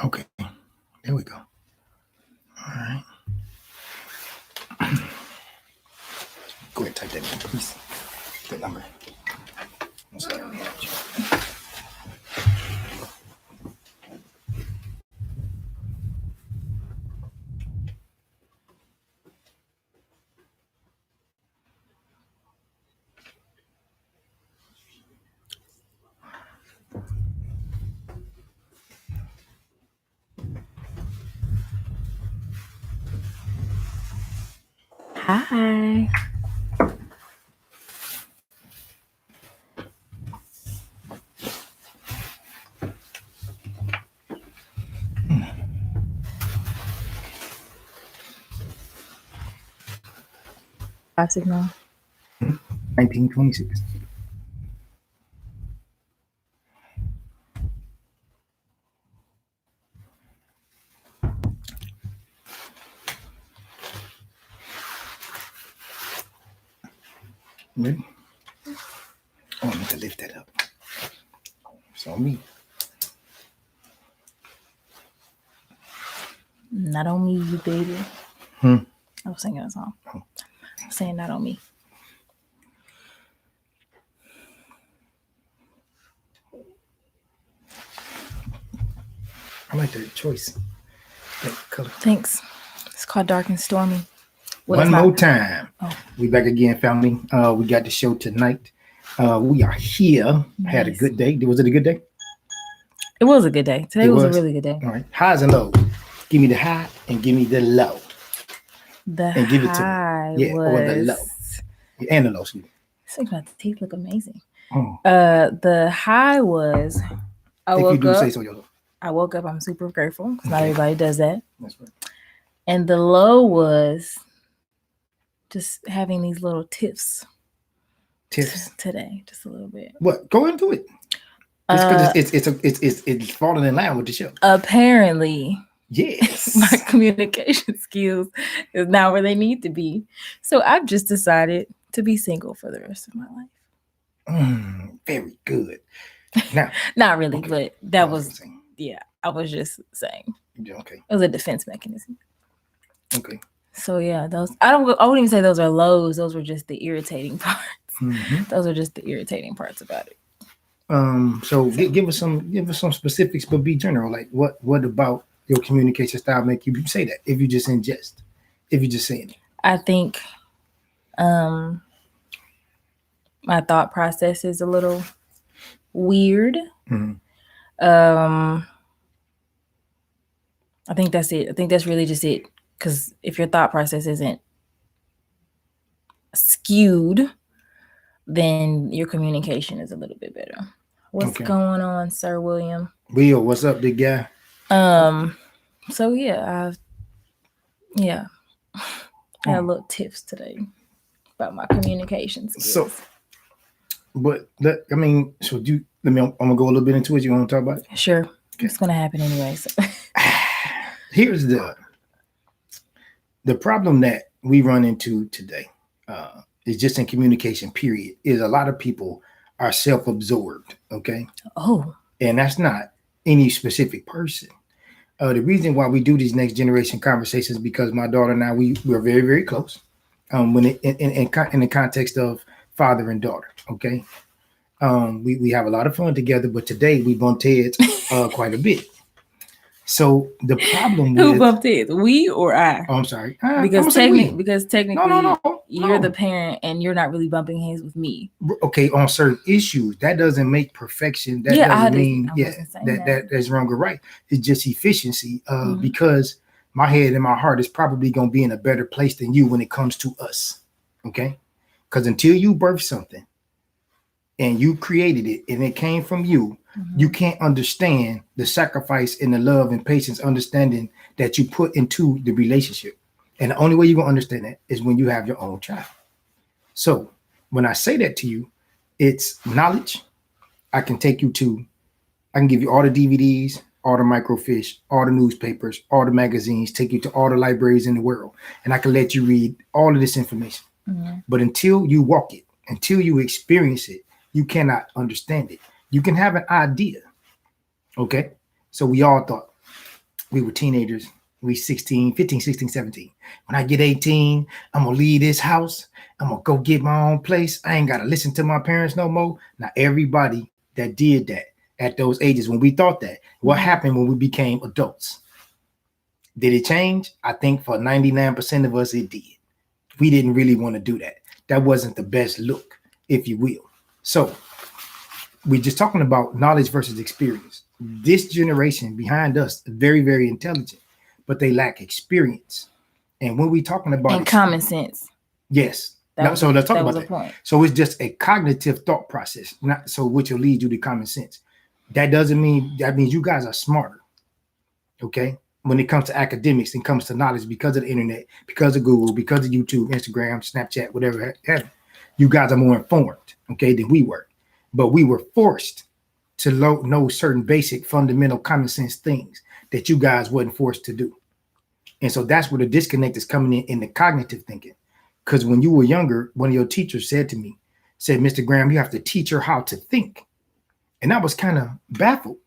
Okay, there we go. All right. Go ahead, type that in, please. That number. Hi. 5 signal. 1926. Ready? Oh, I need to lift that up. It's on me. Not on me, you baby. Hmm. I was singing a song. I was saying not on me. I like that choice. That color. Thanks. It's called Dark and Stormy. Well, One it's more not. time. Oh. We back again, family. We got the show tonight. We are here. Had a Nice. good day. Was it a good day? It was a good day. Today It was a was? really good day. All right. Highs and lows. Give me the high and give me the low. The And give it to me. high Yeah, or the low. was. And the low, excuse me. It's like my teeth look amazing. Oh, The high was. I if you woke do say up. so yourself. I woke up. I'm super grateful because not Okay. everybody does that. That's right. And the low was just having these little tiffs Tips. today, just a little bit. What? Go into it. Just because it's falling in line with the show. Apparently, Yes. my communication skills is not where they need to be. So I've just decided to be single for the rest of my life. Very good. Now, Not really, okay. but that I was saying. yeah. I was just saying Yeah, okay. it was a defense mechanism. Okay. So yeah, those I wouldn't even say those are lows. Those were just the irritating parts. Mm-hmm. Those are just the irritating parts about it. So give us some specifics, but be general. Like what about your communication style make you say that? If you just ingest, if you're just saying it. I think my thought process is a little weird. Mm-hmm. I think that's it. I think that's really just it. Because if your thought process isn't skewed, then your communication is a little bit better. What's Okay. going on, Sir William? Will, what's up, big guy? So yeah, I had little tips today about my communication skills. So, but so I'm gonna go a little bit into it. You want to talk about it? Sure. Okay. It's gonna happen anyway. So. Here's the problem that we run into today. Is just in communication. Period. Is a lot of people are self-absorbed. Okay. Oh. And that's not any specific person. The reason why we do these next generation conversations is because my daughter and I we're very, very close. When in the context of father and daughter, okay. We have a lot of fun together, but today we bumped heads quite a bit. So the problem with who bumped heads, we or I? Oh, I'm sorry. Because technically, you're the parent, and you're not really bumping heads with me. Okay, on certain issues, that doesn't make perfection. That doesn't mean that's wrong or right. It's just efficiency. Because my head and my heart is probably going to be in a better place than you when it comes to us. Okay, because until you birth something and you created it and it came from you, you can't understand the sacrifice and the love and patience, understanding that you put into the relationship. And the only way you're going to understand that is when you have your own child. So when I say that to you, it's knowledge. I can give you all the DVDs, all the microfiche, all the newspapers, all the magazines, take you to all the libraries in the world. And I can let you read all of this information. But until you walk it, until you experience it, you cannot understand it. You can have an idea. Okay. So we all thought we were teenagers. We 16, 15, 16, 17. When I get 18, I'm going to leave this house. I'm going to go get my own place. I ain't got to listen to my parents no more. Now, everybody that did that at those ages, when we thought that, what happened when we became adults? Did it change? I think for 99% of us, it did. We didn't really want to do that. That wasn't the best look, if you will. So we're just talking about knowledge versus experience. This generation behind us is very, very intelligent, but they lack experience. And when we're talking about common sense. Yes. So let's talk about that. So it's just a cognitive thought process, not so which will lead you to common sense. That doesn't mean that means you guys are smarter. Okay. When it comes to academics and comes to knowledge, because of the internet, because of Google, because of YouTube, Instagram, Snapchat, whatever, you guys are more informed, okay, than we were. But we were forced to know certain basic, fundamental, common sense things that you guys wasn't forced to do. And so that's where the disconnect is coming in the cognitive thinking. Because when you were younger, one of your teachers said, Mr. Graham, you have to teach her how to think. And I was kind of baffled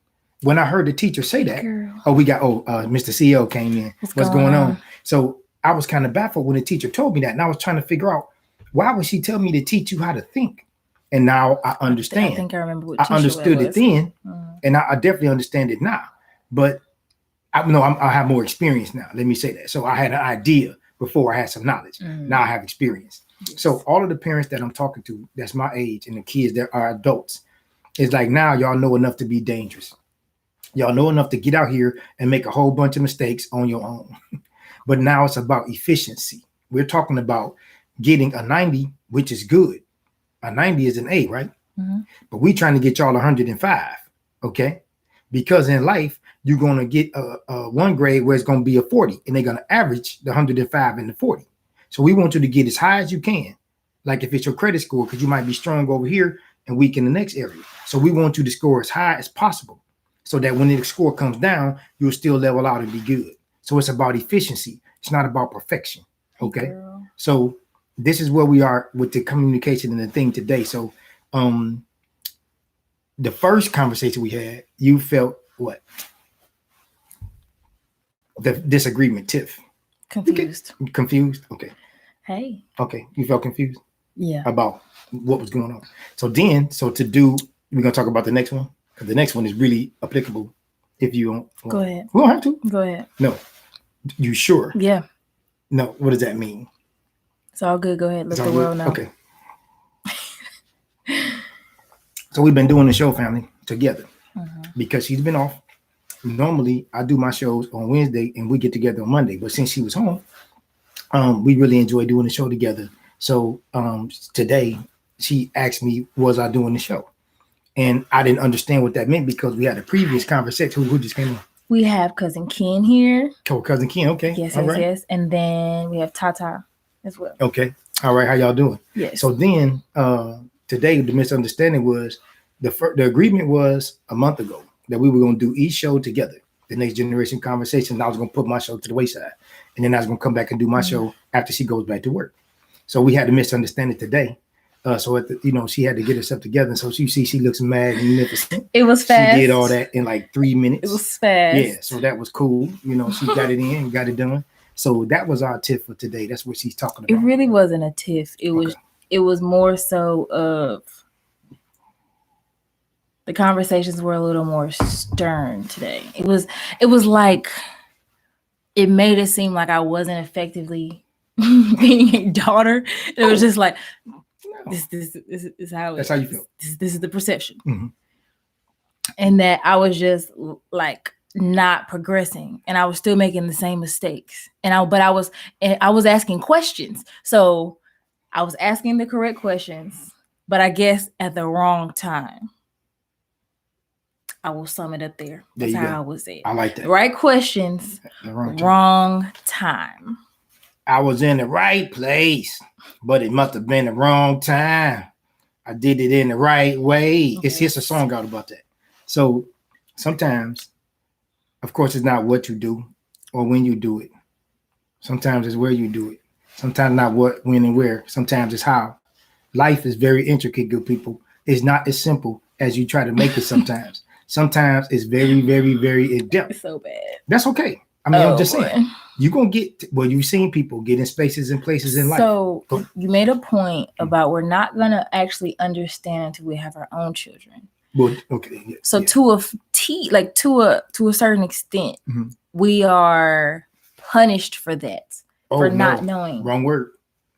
when I heard the teacher say that. Mr. CEO came in. What's going on? So I was kind of baffled when the teacher told me that. And I was trying to figure out, why would she tell me to teach you how to think? And now I understand. I think I remember what I understood it then, and I definitely understand it now. But I have more experience now. Let me say that. So I had an idea before I had some knowledge. Now I have experience. Yes. So all of the parents that I'm talking to, that's my age, and the kids that are adults, it's like now y'all know enough to be dangerous. Y'all know enough to get out here and make a whole bunch of mistakes on your own. But now it's about efficiency. We're talking about getting a 90, which is good. A 90 is an A, right? But we trying to get y'all 105, okay? Because in life, you're going to get a one grade where it's going to be a 40, and they're going to average the 105 and the 40. So we want you to get as high as you can. Like if it's your credit score, because you might be strong over here and weak in the next area. So we want you to score as high as possible so that when the score comes down, you'll still level out and be good. So it's about efficiency. It's not about perfection, okay? So this is where we are with the communication and the thing today. So the first conversation we had, you felt what? The disagreement, Tiff. Confused. Okay. Confused? Okay. Hey. Okay. You felt confused? Yeah. About what was going on. So we're going to talk about the next one, because the next one is really applicable if you don't. Go ahead. We don't have to. Go ahead. No. You sure? Yeah. No. What does that mean? It's all good. Go ahead. Let the world know. Okay. So we've been doing the show, family, together because she's been off. Normally, I do my shows on Wednesday and we get together on Monday. But since she was home, we really enjoy doing the show together. So today, she asked me, was I doing the show? And I didn't understand what that meant because we had a previous conversation. Who just came in? We have Cousin Ken here. Cousin Ken, okay. Yes, yes. And then we have Tata as well. Okay. All right. How y'all doing? Yes. So then today, the misunderstanding was the agreement was a month ago that we were going to do each show together, the Next Generation Conversation. I was going to put my show to the wayside, and then I was going to come back and do my show after she goes back to work. So we had a misunderstanding today. So she had to get herself together. And so she looks mad and magnificent. It was fast. She did all that in like 3 minutes. It was fast. Yeah. So that was cool. She got it in and got it done. So that was our tip for today. That's what she's talking about. It really wasn't a tiff. It was more so of the conversations were a little more stern today. It was like it made it seem like I wasn't effectively being a daughter. It was just like this is how that's how you feel. This is the perception. Mm-hmm. And that I was just like not progressing and I was still making the same mistakes. I was asking questions. So I was asking the correct questions, but I guess at the wrong time. I will sum it up there. That's how I was there. I like that. Right questions, wrong time. I was in the right place, but it must have been the wrong time. I did it in the right way. Okay. It's a song out about that. So sometimes, of course, it's not what you do or when you do it. Sometimes it's where you do it. Sometimes not what, when, and where. Sometimes it's how. Life is very intricate, good people. It's not as simple as you try to make it sometimes. Sometimes it's very, very, very in depth. It's so bad. That's okay. I mean, I'm just saying, you're going to get, you've seen people get in spaces and places in life. So you made a point about we're not going to actually understand until we have our own children. Well, okay. Yeah, so to a certain extent, we are punished for that, not knowing. Wrong word.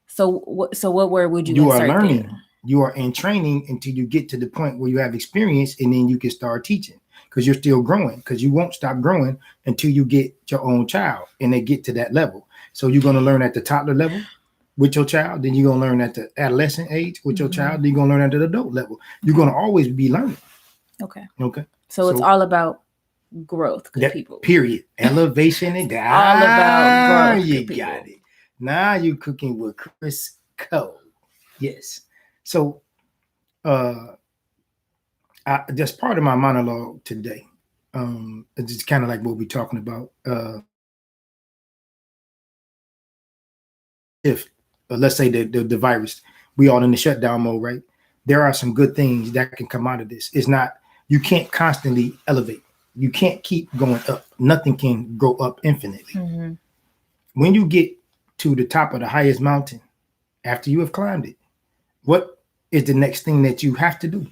So what word would you? You are learning. There? You are in training until you get to the point where you have experience, and then you can start teaching because you're still growing. Because you won't stop growing until you get your own child and they get to that level. So you're going to learn at the toddler level with your child, then you're going to learn at the adolescent age with your child, then you're going to learn at the adult level. You're going to always be learning. Okay. So it's all about growth, people. Period. Elevation and all about growth. You got it. Now you're cooking with Chris Cole. Yes. So just part of my monologue today. It's just kind of like what we're talking about. If let's say the virus, we all in the shutdown mode, right? There are some good things that can come out of this. It's not, you can't constantly elevate. You can't keep going up. Nothing can go up infinitely. When you get to the top of the highest mountain, after you have climbed it, what is the next thing that you have to do?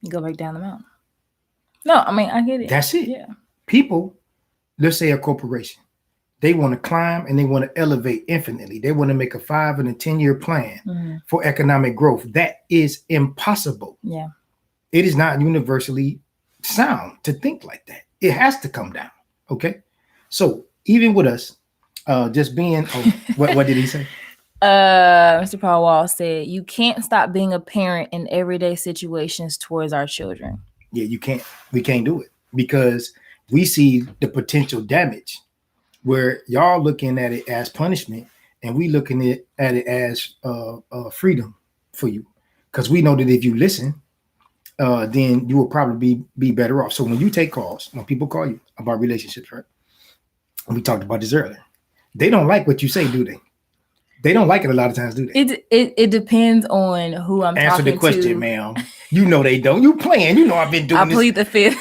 You go back down the mountain. No, I mean, I get it. That's it. Yeah. People, let's say a corporation, they want to climb and they want to elevate infinitely. They want to make a 5 and a 10-year plan for economic growth. That is impossible. Yeah. It is not universally sound to think like that. It has to come down. Okay. So even with us, just being, what did he say? Mr. Paul Wall said, you can't stop being a parent in everyday situations towards our children. Yeah, you can't. We can't do it because we see the potential damage where y'all looking at it as punishment and we looking at it as freedom for you. Because we know that if you listen, then you will probably be better off. So when you take calls, when people call you about relationships, right? And we talked about this earlier. They don't like what you say, do they? They don't like it a lot of times, do they? It depends on who I'm Answer talking to. Answer the question, ma'am. You know they don't. You playing. You know I've been doing this. I plead the fifth.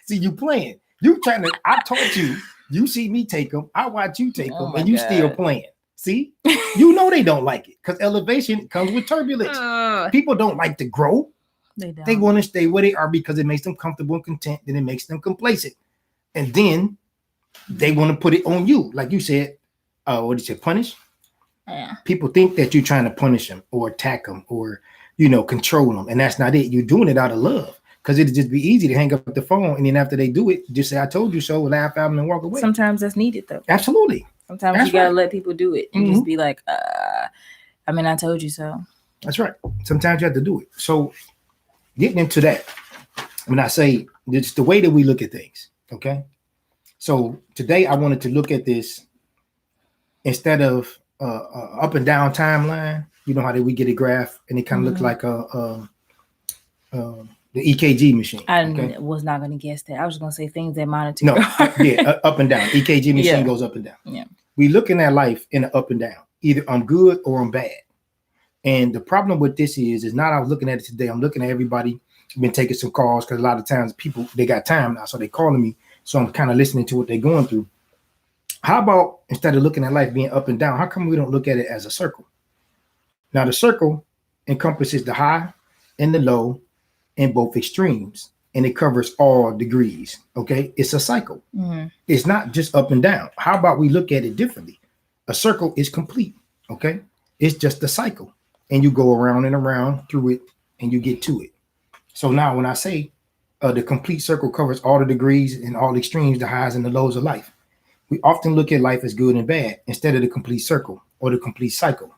See, you playing. You trying to, I told you, you see me take them. I watch you take them and you still playing. See, you know they don't like it because elevation comes with turbulence. People don't like to grow. They don't. They want to stay where they are because it makes them comfortable and content. Then it makes them complacent. And then they want to put it on you. Like you said, what did you say, punish? Yeah. People think that you're trying to punish them or attack them or, control them. And that's not it. You're doing it out of love. Because it'd just be easy to hang up the phone and then after they do it, just say, I told you so, laugh at them and walk away. Sometimes that's needed though. Absolutely. Sometimes you gotta let people do it and just be like, I told you so. That's right. Sometimes you have to do it. So getting into that, when I say it's the way that we look at things, okay? So today I wanted to look at this instead of up and down timeline. You know how we get a graph and it kind of looks like the EKG machine. I was not going to guess that. I was going to say things that monitor. No, up and down. EKG machine goes up and down. Yeah. We looking at life in an up and down. Either I'm good or I'm bad. And the problem with this is not I was looking at it today. I'm looking at everybody. I've been taking some calls because a lot of times people, they got time now. So they calling me. So I'm kind of listening to what they're going through. How about instead of looking at life being up and down, how come we don't look at it as a circle? Now the circle encompasses the high and the low in both extremes, and it covers all degrees. Okay, it's a cycle. It's not just up and down. How about we look at it differently? A circle is complete. Okay, it's just a cycle, and you go around and around through it, and you get to it. So now, when I say the complete circle covers all the degrees and all the extremes, the highs and the lows of life, we often look at life as good and bad instead of the complete circle or the complete cycle.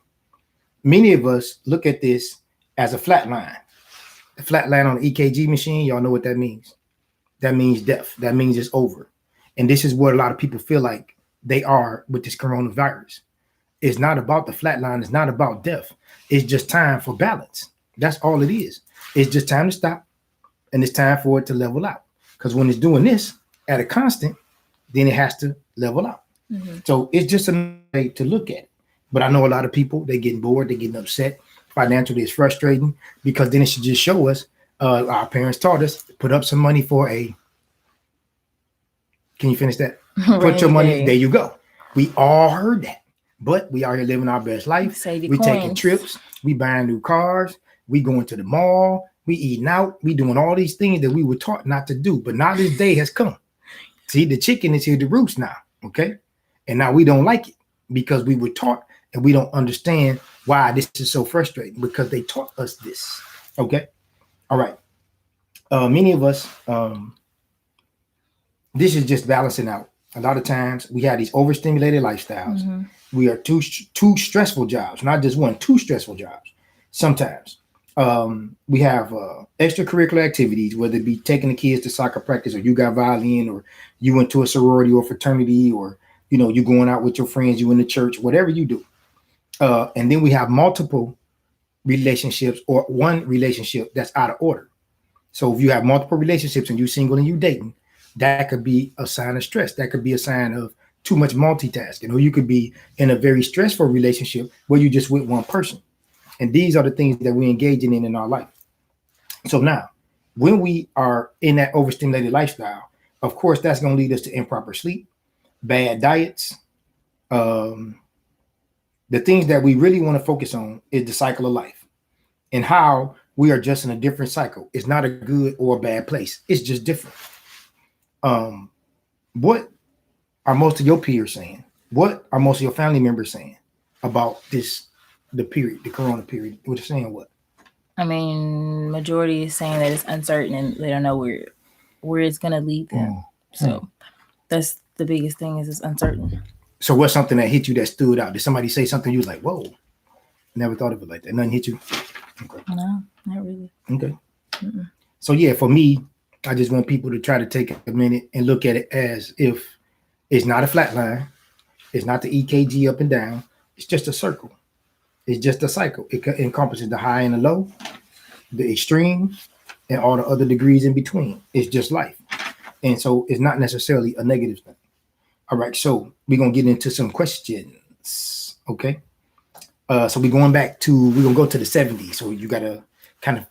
Many of us look at this as a flat line. The flat line on the EKG machine, y'all know what that means. That means death. That means it's over. And this is what a lot of people feel like they are with this coronavirus. It's not about the flat line. It's not about death. It's just time for balance. That's all it is. It's just time to stop. And it's time for it to level out. Because when it's doing this at a constant, then it has to level out. So it's just a way to look at it. But I know a lot of people, they're getting bored. They're getting upset. Financially, it's frustrating because then it should just show us Our parents taught us, put up some money for a. Can you finish that? Put your money. There you go. We all heard that, but we are here living our best life. We taking trips. We buying new cars. We going to the mall. We eating out. We doing all these things that we were taught not to do. But now this day has come. See, the chicken is here to roost now. Okay, and now we don't like it because we were taught, and we don't understand why this is so frustrating because they taught us this. Okay, all right. Many of us. This is just balancing out. A lot of times we have these overstimulated lifestyles. Mm-hmm. We are two stressful jobs, not just one, two stressful jobs. Sometimes we have extracurricular activities, whether it be taking the kids to soccer practice, or you got violin, or you went to a sorority or fraternity, or you going out with your friends, you in the church, whatever you do. And then we have multiple relationships or one relationship that's out of order. So if you have multiple relationships and you single and you dating, that could be a sign of stress. That could be a sign of too much multitasking. Or you could be in a very stressful relationship where you just with one person. And these are the things that we're engaging in our life. So now, when we are in that overstimulated lifestyle, of course, that's going to lead us to improper sleep, bad diets. The things that we really want to focus on is the cycle of life and how we are just in a different cycle. It's not a good or a bad place. It's just different. What are most of your peers saying? What are most of your family members saying about the period, the corona period? What they're saying what? I mean, majority is saying that it's uncertain and they don't know where it's going to lead them. So that's the biggest thing is it's uncertain. So what's something that hit you that stood out? Did somebody say something you was like, whoa, never thought of it like that? Nothing hit you? Okay. No, not really. Okay. Mm-mm. So yeah, for me, I just want people to try to take a minute and look at it as if it's not a flat line. It's not the EKG up and down. It's just a circle. It's just a cycle. It encompasses the high and the low, the extreme, and all the other degrees in between. It's just life. And so it's not necessarily a negative thing. All right. So we're going to get into some questions. Okay. So we're going to go to the 70s. So you got to kind of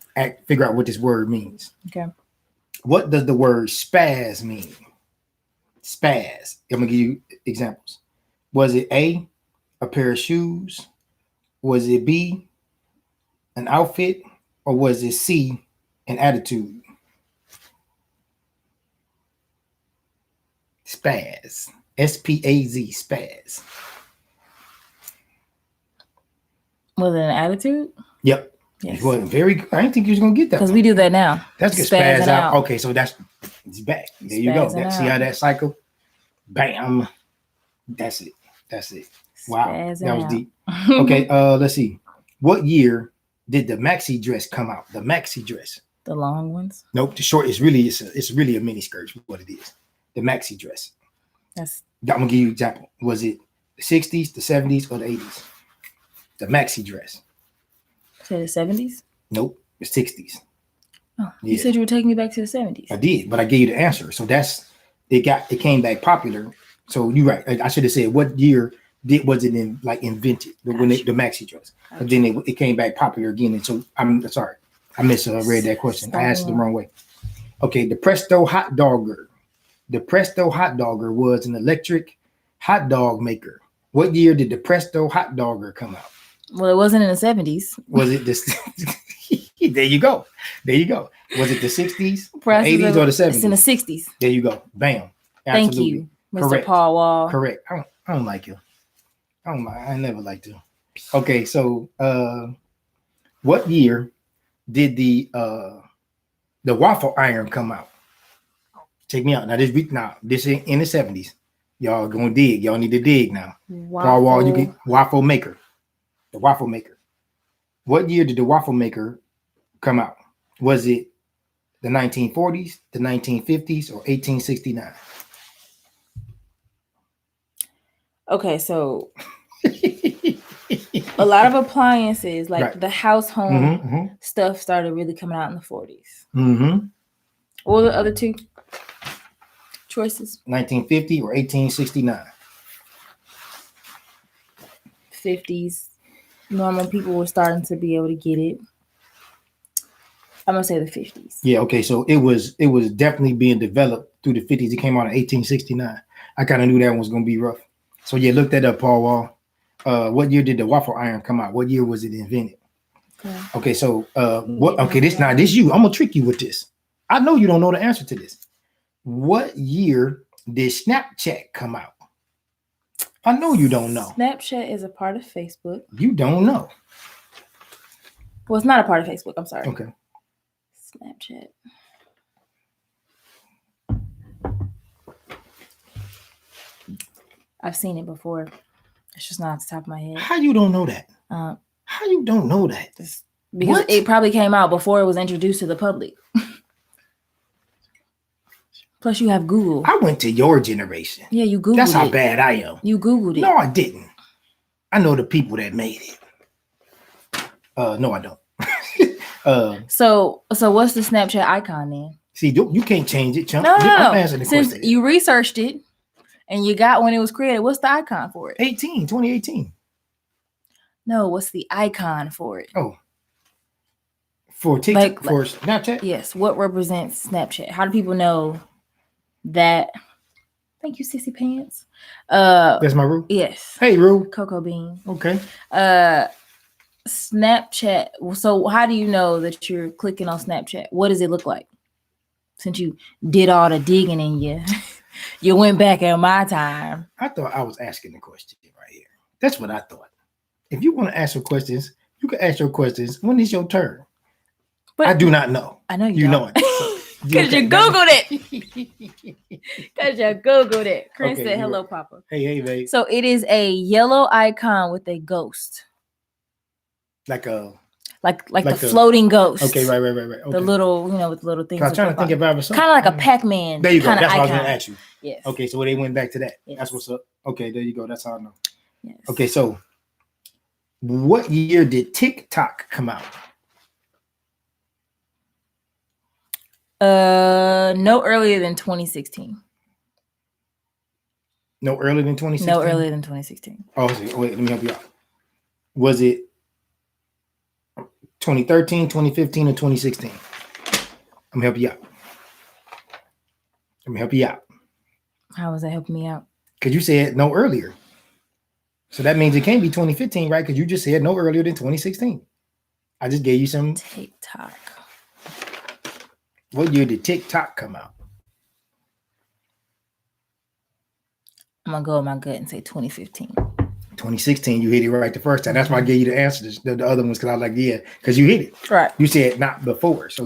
figure out what this word means. Okay. What does the word spaz mean? Spaz. I'm going to give you examples. Was it A, a pair of shoes? Was it B, an outfit? Or was it C, an attitude? Spaz. S-P-A-Z. Spaz. Was it an attitude? Yep. Yes. Well, I didn't think you was gonna get that because we do that now. That's good. Spaz out. Okay, so it's back. There you go. See how that cycle? Bam. That's it. Wow, that was deep. Okay, let's see. What year did the maxi dress come out? The maxi dress. The long ones. Nope. The short is really it's really a mini skirt. What it is. The maxi dress. I'm gonna give you an example. Was it the 60s, the 70s, or the 80s? The maxi dress. The 70s? Nope, the 60s. Oh, yeah. You said you were taking me back to the 70s. I did, but I gave you the answer. So it came back popular. So you're right. I should have said what year was it invented when the maxi dress, but then it came back popular again. And so I'm sorry, I misread that question. I asked it the wrong way. Okay, the Presto hot dogger. The Presto hot dogger was an electric hot dog maker. What year did the Presto hot dogger come out? Well, it wasn't in the 70s. Was it this? There you go. Was it the 60s, 80s, or the 70s? It's in the 60s. There you go. Bam. Absolutely. Thank you, Mr. Correct. Paul Wall. Correct. I don't like you. I never liked you. Okay, so what year did the waffle iron come out? Check me out. This is in the 70s. Y'all gonna dig. Y'all need to dig now. Paul Wall, you can waffle maker. The waffle maker. What year did the waffle maker come out? Was it the 1940s, the 1950s, or 1869? Okay, so a lot of appliances, like the household stuff, started really coming out in the 40s. Mm-hmm. What were the other two choices? 1950 or 1869? 50s. Normal people were starting to be able to get it. I'm gonna say the 50s. Yeah, okay. So it was definitely being developed through the 50s. It came out in 1869. I kind of knew that one was gonna be rough. So yeah, look that up, Paul Wall. What year did the waffle iron come out? What year was it invented? Okay, so what? Okay, this you. I'm gonna trick you with this. I know you don't know the answer to this. What year did Snapchat come out? I know you don't know. Snapchat is a part of Facebook. You don't know. Well, it's not a part of Facebook. I'm sorry. Okay. Snapchat. I've seen it before. It's just not off the top of my head. How you don't know that? How you don't know that? Because it probably came out before it was introduced to the public. Plus, you have Google. I went to your generation. Yeah, you Googled it. That's how bad I am. You Googled it. No, I didn't. I know the people that made it. No, I don't. So what's the Snapchat icon then? See, you can't change it, chump. No. I'm answering the Since question. you researched it and you got when it was created, what's the icon for it? 2018. No, what's the icon for it? Oh. For TikTok, for Snapchat? Yes. What represents Snapchat? How do people know that? Thank you, Sissy Pants. That's my Rue? Yes. Hey, Rue. Cocoa Bean. Okay. Snapchat. So how do you know that you're clicking on Snapchat? What does it look like? Since you did all the digging and you went back at my time. I thought I was asking the question right here. That's what I thought. If you want to ask your questions, you can ask your questions when it's your turn. But I do not know. I know you know it. Because you Googled it. Because you Googled it. Chris said, hello, Papa. Hey, babe. So it is a yellow icon with a ghost. Like the floating ghost. Okay, right. Okay. The little, with the little things. I was trying to think about something. Kind of like a Pac-Man. There you go. That's icon. what I was going to ask you. Yes. Okay, so they went back to that. Yes. That's what's up. Okay, there you go. That's how I know. Yes. Okay, so what year did TikTok come out? No earlier than 2016. No earlier than 2016? No earlier than 2016. Oh, wait, let me help you out. Was it 2013, 2015, or 2016? I'm gonna help you out. How was that helping me out? Because you said no earlier. So that means it can't be 2015, right? Because you just said no earlier than 2016. I just gave you some TikTok. What year did TikTok come out? I'm gonna go with my gut and say 2015. 2016, you hit it right the first time. That's why I gave you the answers. The other ones, because I was like, yeah, because you hit it. Right. You said not before. So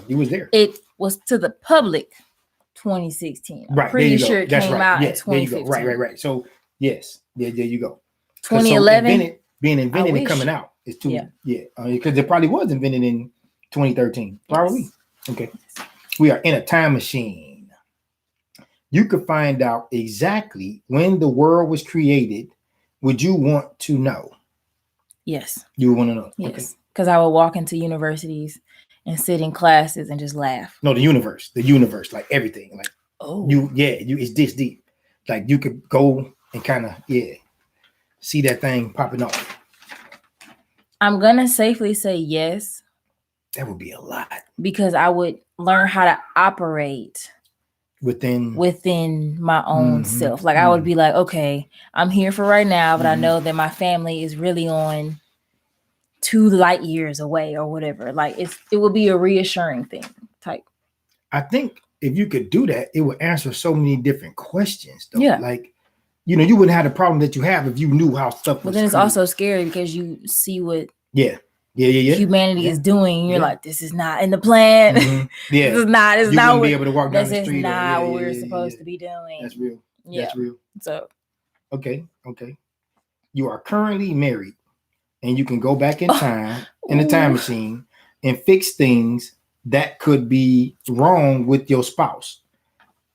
you was there. It was to the public 2016. I'm pretty sure it came out in 2015. There you go. Right. So yes, there you go. 2011. Being invented and coming out is too. Yeah. Because it probably was invented in 2013. Probably. Yes. Okay. We are in a time machine. You could find out exactly when the world was created. Would you want to know? Yes. You would want to know? Yes. Because I would walk into universities and sit in classes and just laugh. No, the universe, like everything. Like, it's this deep. Like you could go and kind of, see that thing popping up. I'm going to safely say yes. That would be a lot. Because I would learn how to operate within my own self. Like I would be like, okay, I'm here for right now, but I know that my family is really on 2 light years away or whatever. Like it would be a reassuring thing type. I think if you could do that, it would answer so many different questions though. Yeah. Like, you wouldn't have the problem that you have if you knew how stuff was. But then it's also scary because you see what humanity is doing. And you're like, this is not in the plan. Yeah. This is not. It's not. Be able to walk down the street. This is not what we're supposed to be doing. That's real. Yeah. That's real. So. Okay. You are currently married, and you can go back in time in a time machine and fix things that could be wrong with your spouse.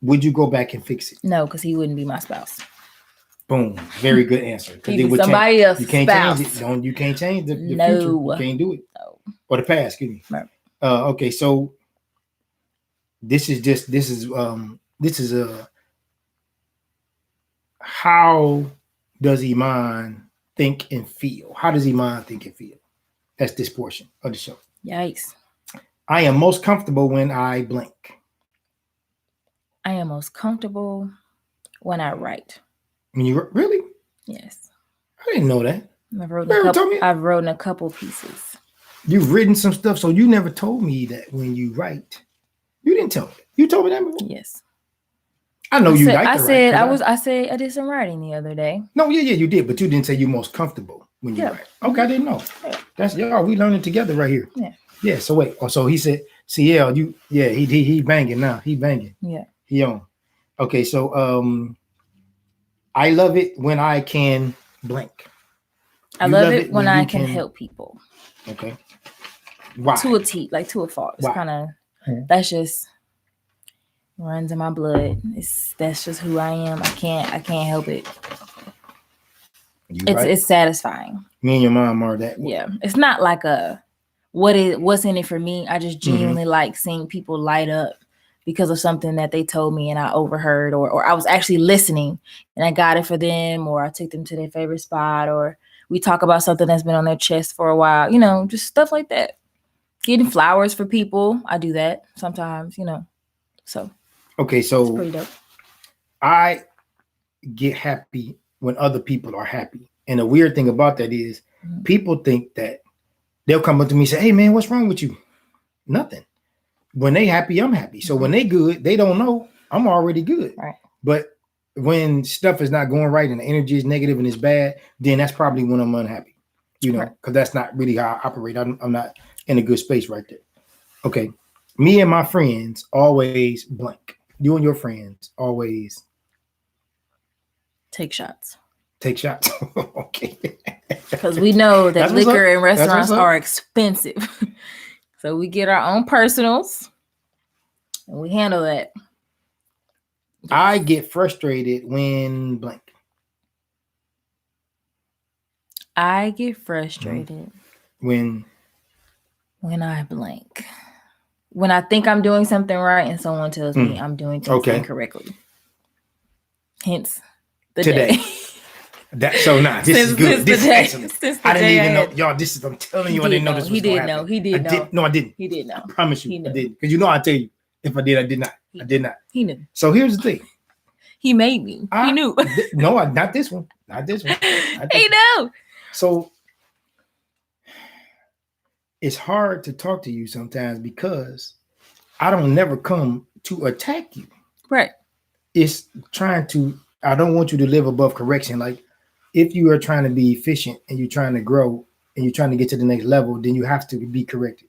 Would you go back and fix it? No, because he wouldn't be my spouse. Boom. Very good answer. He'd be somebody else's You can't spouse. change it. You can't change the future. No. You can't do it. No. Or the past, excuse me. Right. Okay, so this is how does Iman think and feel? How does Iman think and feel? That's this portion of the show. Yikes. I am most comfortable when I blank. I am most comfortable when I write. When you really? Yes. I didn't know that. I've written a couple pieces. You've written some stuff, so you never told me that when you write. You didn't tell me. You told me that before? Yes. I know you like to write. I said I did some writing the other day. No, yeah, you did, but you didn't say you're most comfortable when you write. Okay, I didn't know. Yeah. That's y'all. We learning together right here. Yeah. Yeah. So wait. Oh, so he said, CL, he banging now. He banging. Yeah. He on. Okay, so I love it when I can blank. I love it when I can help people. Okay. Why? To a T, like to a fault. It's kind of that's just runs in my blood. That's just who I am. I can't help it. It's satisfying. Me and your mom are that way. Yeah. It's not like what's in it for me. I just genuinely like seeing people light up because of something that they told me and I overheard, or I was actually listening and I got it for them, or I took them to their favorite spot, or we talk about something that's been on their chest for a while, just stuff like that. Getting flowers for people. I do that sometimes, so. Okay. So it's pretty dope. I get happy when other people are happy. And the weird thing about that is people think that they'll come up to me and say, hey man, what's wrong with you? Nothing. When they happy, I'm happy. So when they good, they don't know I'm already good. Right. But when stuff is not going right and the energy is negative and it's bad, then that's probably when I'm unhappy, because that's not really how I operate. I'm not in a good space right there. Okay. Me and my friends always blank. You and your friends always take shots. Okay. Because we know that liquor and restaurants are expensive. So we get our own personals and we handle that. I get frustrated when blank. I get frustrated when I blank. When I think I'm doing something right and someone tells me I'm doing something incorrectly. Hence the today. This is good. This is excellent. I didn't even know. Y'all, I'm telling you, I didn't know this was going to happen. He did know. No, I didn't. He did know. I promise you, I didn't. Because I tell you, if I did, I did not. I did not. He knew. So here's the thing. He made me. He knew. No, not this one. Not this one. He knew. So it's hard to talk to you sometimes because I don't never come to attack you. Right. It's I don't want you to live above correction. Like if you are trying to be efficient and you're trying to grow and you're trying to get to the next level, then you have to be corrected.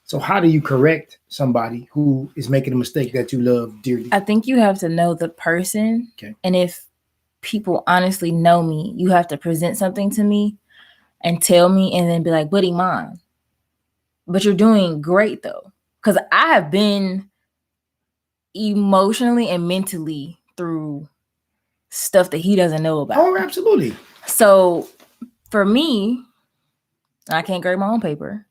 So how do you correct somebody who is making a mistake that you love dearly? I think you have to know the person. Okay. And if people honestly know me, you have to present something to me and tell me and then be like, buddy, mine. But you're doing great though. Because I have been emotionally and mentally through stuff that he doesn't know about. Oh, absolutely. So for me, I can't grade my own paper.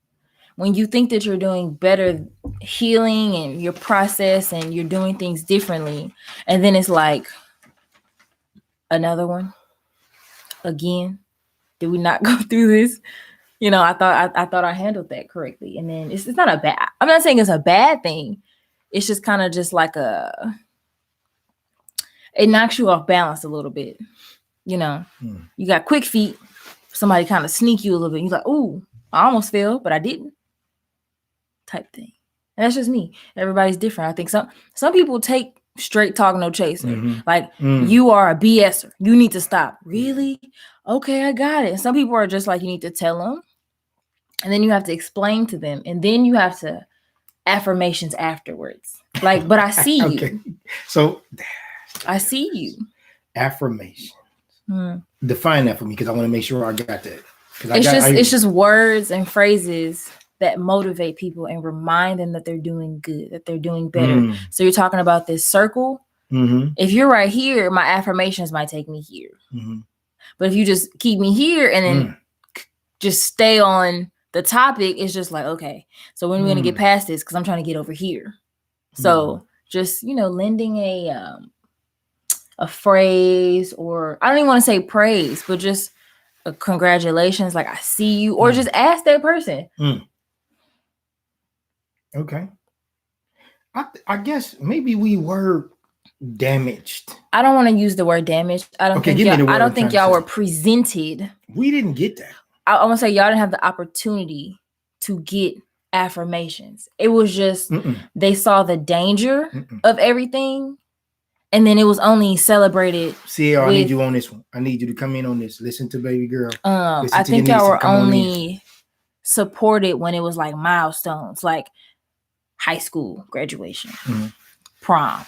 When you think that you're doing better healing and your process and you're doing things differently, and then it's like another one again. Did we not go through this? I thought I handled that correctly. And then it's not I'm not saying it's a bad thing. It's just kind of just like it knocks you off balance a little bit. You got quick feet. Somebody kind of sneak you a little bit. You're like, ooh, I almost fell, but I didn't. Type thing. And that's just me. Everybody's different. I think some people take straight talk, no chaser. Mm-hmm. Like you are a BSer. You need to stop. Really? Okay, I got it. And some people are just like, you need to tell them. And then you have to explain to them. And then you have to affirmations afterwards. Like, but I see you. Okay. So I see you. Affirmations. Define that for me because I want to make sure I got that. It's just words and phrases that motivate people and remind them that they're doing good, that they're doing better. So you're talking about this circle. If you're right here, my affirmations might take me here. But if you just keep me here and then just stay on the topic, it's just like, okay, so when are we going to get past this? Because I'm trying to get over here. So just, lending a phrase, or I don't even want to say praise, but just a congratulations, like I see you, or just ask that person. Okay. I guess maybe we were damaged. I don't want to use the word damaged. I don't think y'all were presented. We didn't get that. I want to say y'all didn't have the opportunity to get affirmations. It was just they saw the danger of everything, and then it was only celebrated. I need you on this one. I need you to come in on this. Listen to baby girl. I think y'all were only supported when it was like milestones, like high school graduation, prom.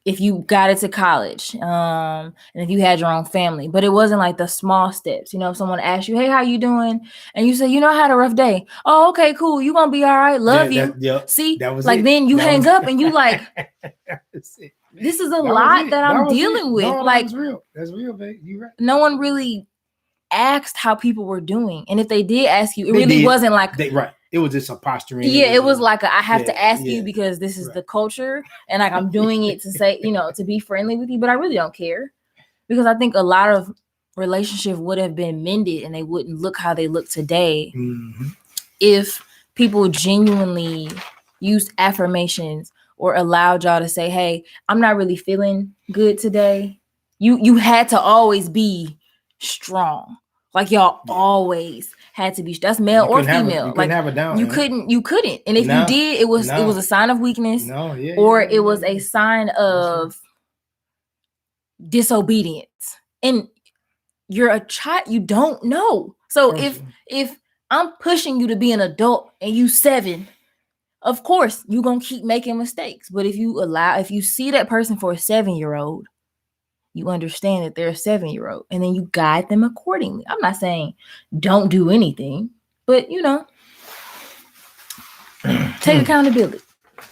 If you got into college, and if you had your own family, but it wasn't like the small steps. You know, if someone asked you, "Hey, how you doing?" and you say, "You know, I had a rough day." "Oh, okay, cool. You gonna be all right. Love you." See, that was like it. Then you hang up and you like, this is a lot that I'm dealing with. No, like, that's real. That's real, babe. You right. No one really asked how people were doing, and if they did ask you, it really wasn't like right. It was just a posturing. Yeah, it was like I have to ask you because this is the culture, and like I'm doing it to say, to be friendly with you, but I really don't care, because I think a lot of relationships would have been mended and they wouldn't look how they look today if people genuinely used affirmations or allowed y'all to say, "Hey, I'm not really feeling good today." You had to always be strong. Like y'all always had to be. That's male or female. Like you couldn't. And if you did, it was a sign of weakness. Or it was a sign of disobedience. And you're a child. You don't know. So if I'm pushing you to be an adult and you 7, of course you're gonna keep making mistakes. But if you see that person for a 7-year-old, you understand that they're a 7-year-old, and then you guide them accordingly. I'm not saying don't do anything, but take accountability,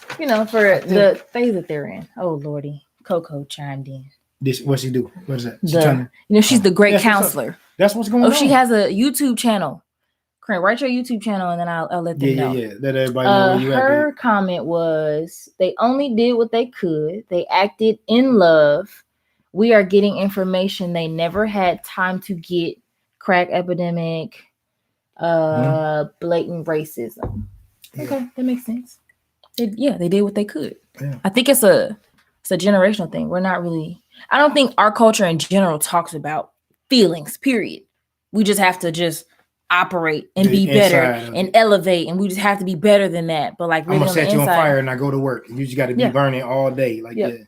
for the phase that they're in. Oh Lordy, Coco chimed in. What's she do? What is that? She's the great counselor. That's what's going on. She has a YouTube channel. Corinne, write your YouTube channel, and then I'll let them know. Yeah. Let everybody know where you at. Her comment was, they only did what they could. They acted in love. We are getting information they never had time to get. Crack epidemic, blatant racism. Okay, that makes sense. They did what they could. Yeah. I think it's a generational thing. We're not really. I don't think our culture in general talks about feelings. Period. We just have to operate and be better and elevate, and we just have to be better than that. But like, really, I'm gonna set you on fire and I go to work, and you just got to be burning all day. Like it's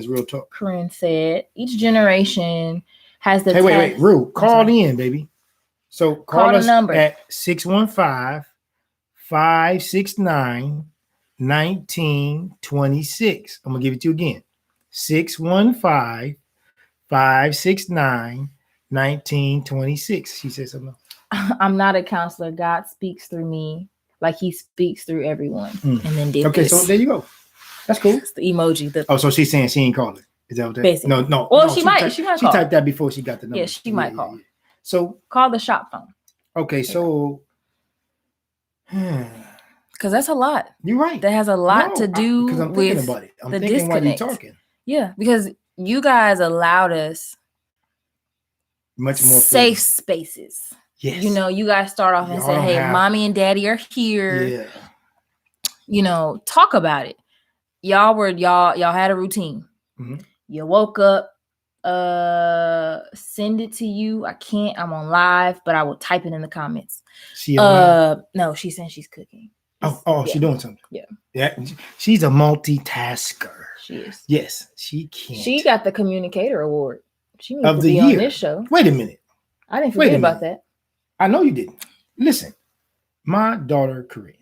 real talk. Corinne said each generation has the. Hey, wait, Rue, call in, baby. So call us number at 615-569-1926. I'm gonna give it to you again. 615-569-1926. She said something. I'm not a counselor. God speaks through me like he speaks through everyone. And then did this. So there you go. That's cool. It's the emoji. So she's saying she ain't calling. Is that what that? Basically. No. Well, she might. She typed that before she got the number. Yeah, she might call. Yeah. So call the shop phone. Okay, so because that's a lot. You're right. That has a lot to do because I'm thinking about it. I'm thinking disconnect. While you're talking. Yeah, because you guys allowed us much more safe spaces. Yes. You guys start off and say, "Hey, mommy and daddy are here." Yeah. Talk about it. Y'all had a routine. Mm-hmm. You woke up, send it to you. I'm on live, but I will type it in the comments. No, she's saying she's cooking. She's doing something. Yeah. She's a multitasker. She is. Yes, she can. She got the communicator award. She needs to be on this show. Wait a minute. I didn't forget about that. I know you didn't. Listen, my daughter Corinne.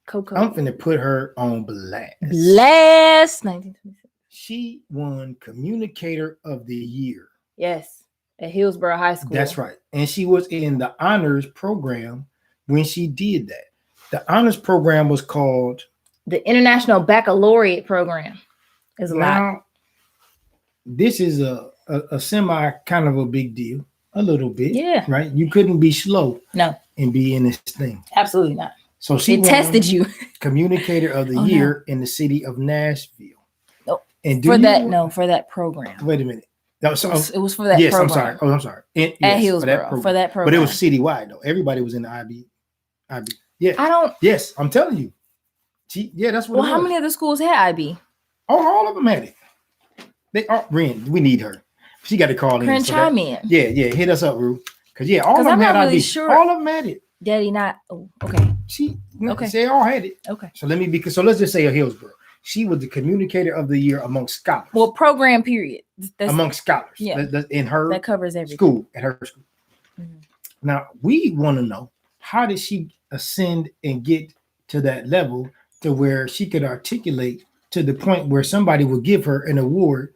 Coco. I'm finna put her on blast. 1926. She won Communicator of the Year. Yes, at Hillsborough High School. That's right. And she was in the honors program when she did that. The honors program was called the International Baccalaureate Program. Is a lot. This is a semi kind of a big deal. A little bit. Yeah. Right? You couldn't be slow. No. And be in this thing. Absolutely not. So she tested you. Communicator of the Year in the city of Nashville. Nope. And for that program. Wait a minute. It was for that program. I'm sorry. At Hillsborough for that program. But it was citywide though. Everybody was in the IB. Yeah. I don't. Yes, I'm telling you. That's what. Well, how many of the schools had IB? Oh, all of them had it. They are. Ren, we need her. She got to call in. Chime in. Yeah, hit us up, Rue. Because all of them had IB. Sure. All of them had it. Daddy, not. Oh, okay. They all had it. Okay. So let's just say a Hillsborough. She was the communicator of the year amongst scholars. Well, program period. Amongst scholars. Yeah. In her that covers everything. School, at her school. Mm-hmm. Now, we want to know, how did she ascend and get to that level to where she could articulate to the point where somebody would give her an award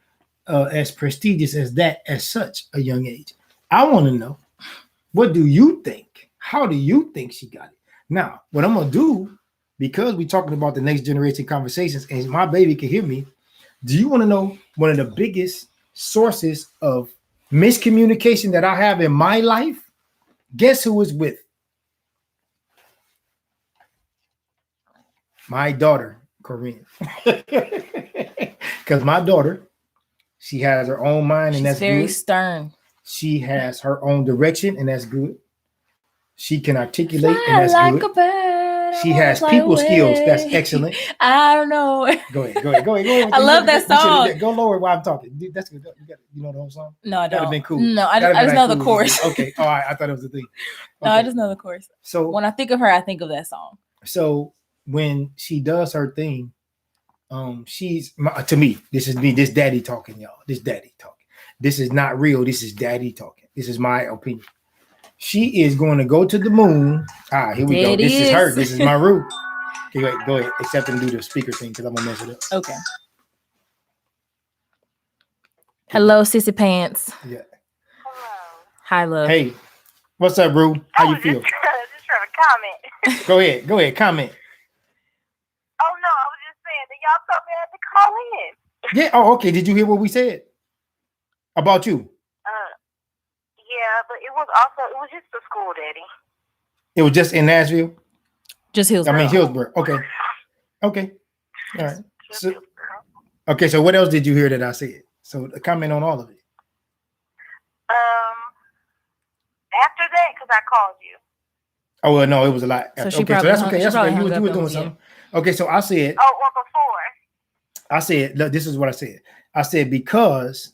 as prestigious as that at such a young age? I want to know, what do you think? How do you think she got it? Now, what I'm going to do, because we're talking about the next generation conversations and my baby can hear me, do you want to know one of the biggest sources of miscommunication that I have in my life? Guess who is with? My daughter, Corinne. Because my daughter, she has her own mind, and that's very good. Stern. She has her own direction, and that's good. She can articulate, and that's like good. She has people skills. That's excellent. I don't know. Go ahead. I love that song. Go lower while I'm talking. That's good. You know the whole song? No, I don't. That'd have been cool. No, I just know the chorus. Okay. All right. I thought it was the thing. Okay. No, I just know the chorus. So when I think of her, I think of that song. So when she does her thing, she's to me. This is me. This daddy talking, y'all. This daddy talking. This is not real. This is daddy talking. This is my opinion. She is going to go to the moon. Here we go. This is her. This is my root. Okay, wait, go ahead. Accept and do the speaker thing because I'm gonna mess it up. Okay. Hello, Sissy Pants. Yeah. Hello. Hi, love. Hey, what's up, Rue? How you feel? Just trying to comment. Go ahead, comment. Oh no, I was just saying that y'all told me I had to call in. Yeah. Oh, okay. Did you hear what we said about you? Yeah, but it was just the school, Daddy. It was just in Nashville? Just Hillsborough. I mean Hillsborough. Okay. All right. So what else did you hear that I said? So comment on all of it. After that, because I called you. Oh well, no, it was a lot. So okay, so that's okay. That's okay. You were doing something. Okay, so I said. Oh, well, before. I said, look, this is what I said. I said, because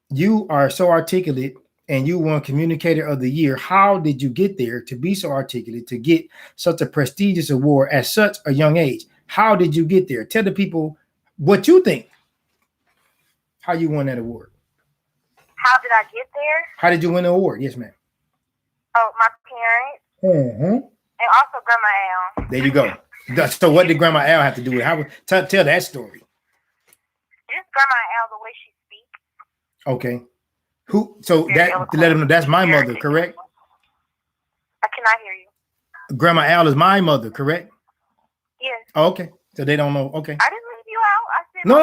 you are so articulate and you won Communicator of the Year, how did you get there to be so articulate, to get such a prestigious award at such a young age? How did you get there? Tell the people what you think. How you won that award. How did I get there? How did you win the award? Yes, ma'am. Oh, my parents. Mm-hmm. And also Grandma Al. There you go. So what did Grandma Al have to do with it? Tell that story. Just Grandma Al, the way she speaks. Okay. So that to let them know that's my mother, correct? I cannot hear you. Grandma Al is my mother, correct? Yes. Oh, okay. So they don't know. Okay. I didn't leave you out. I said no.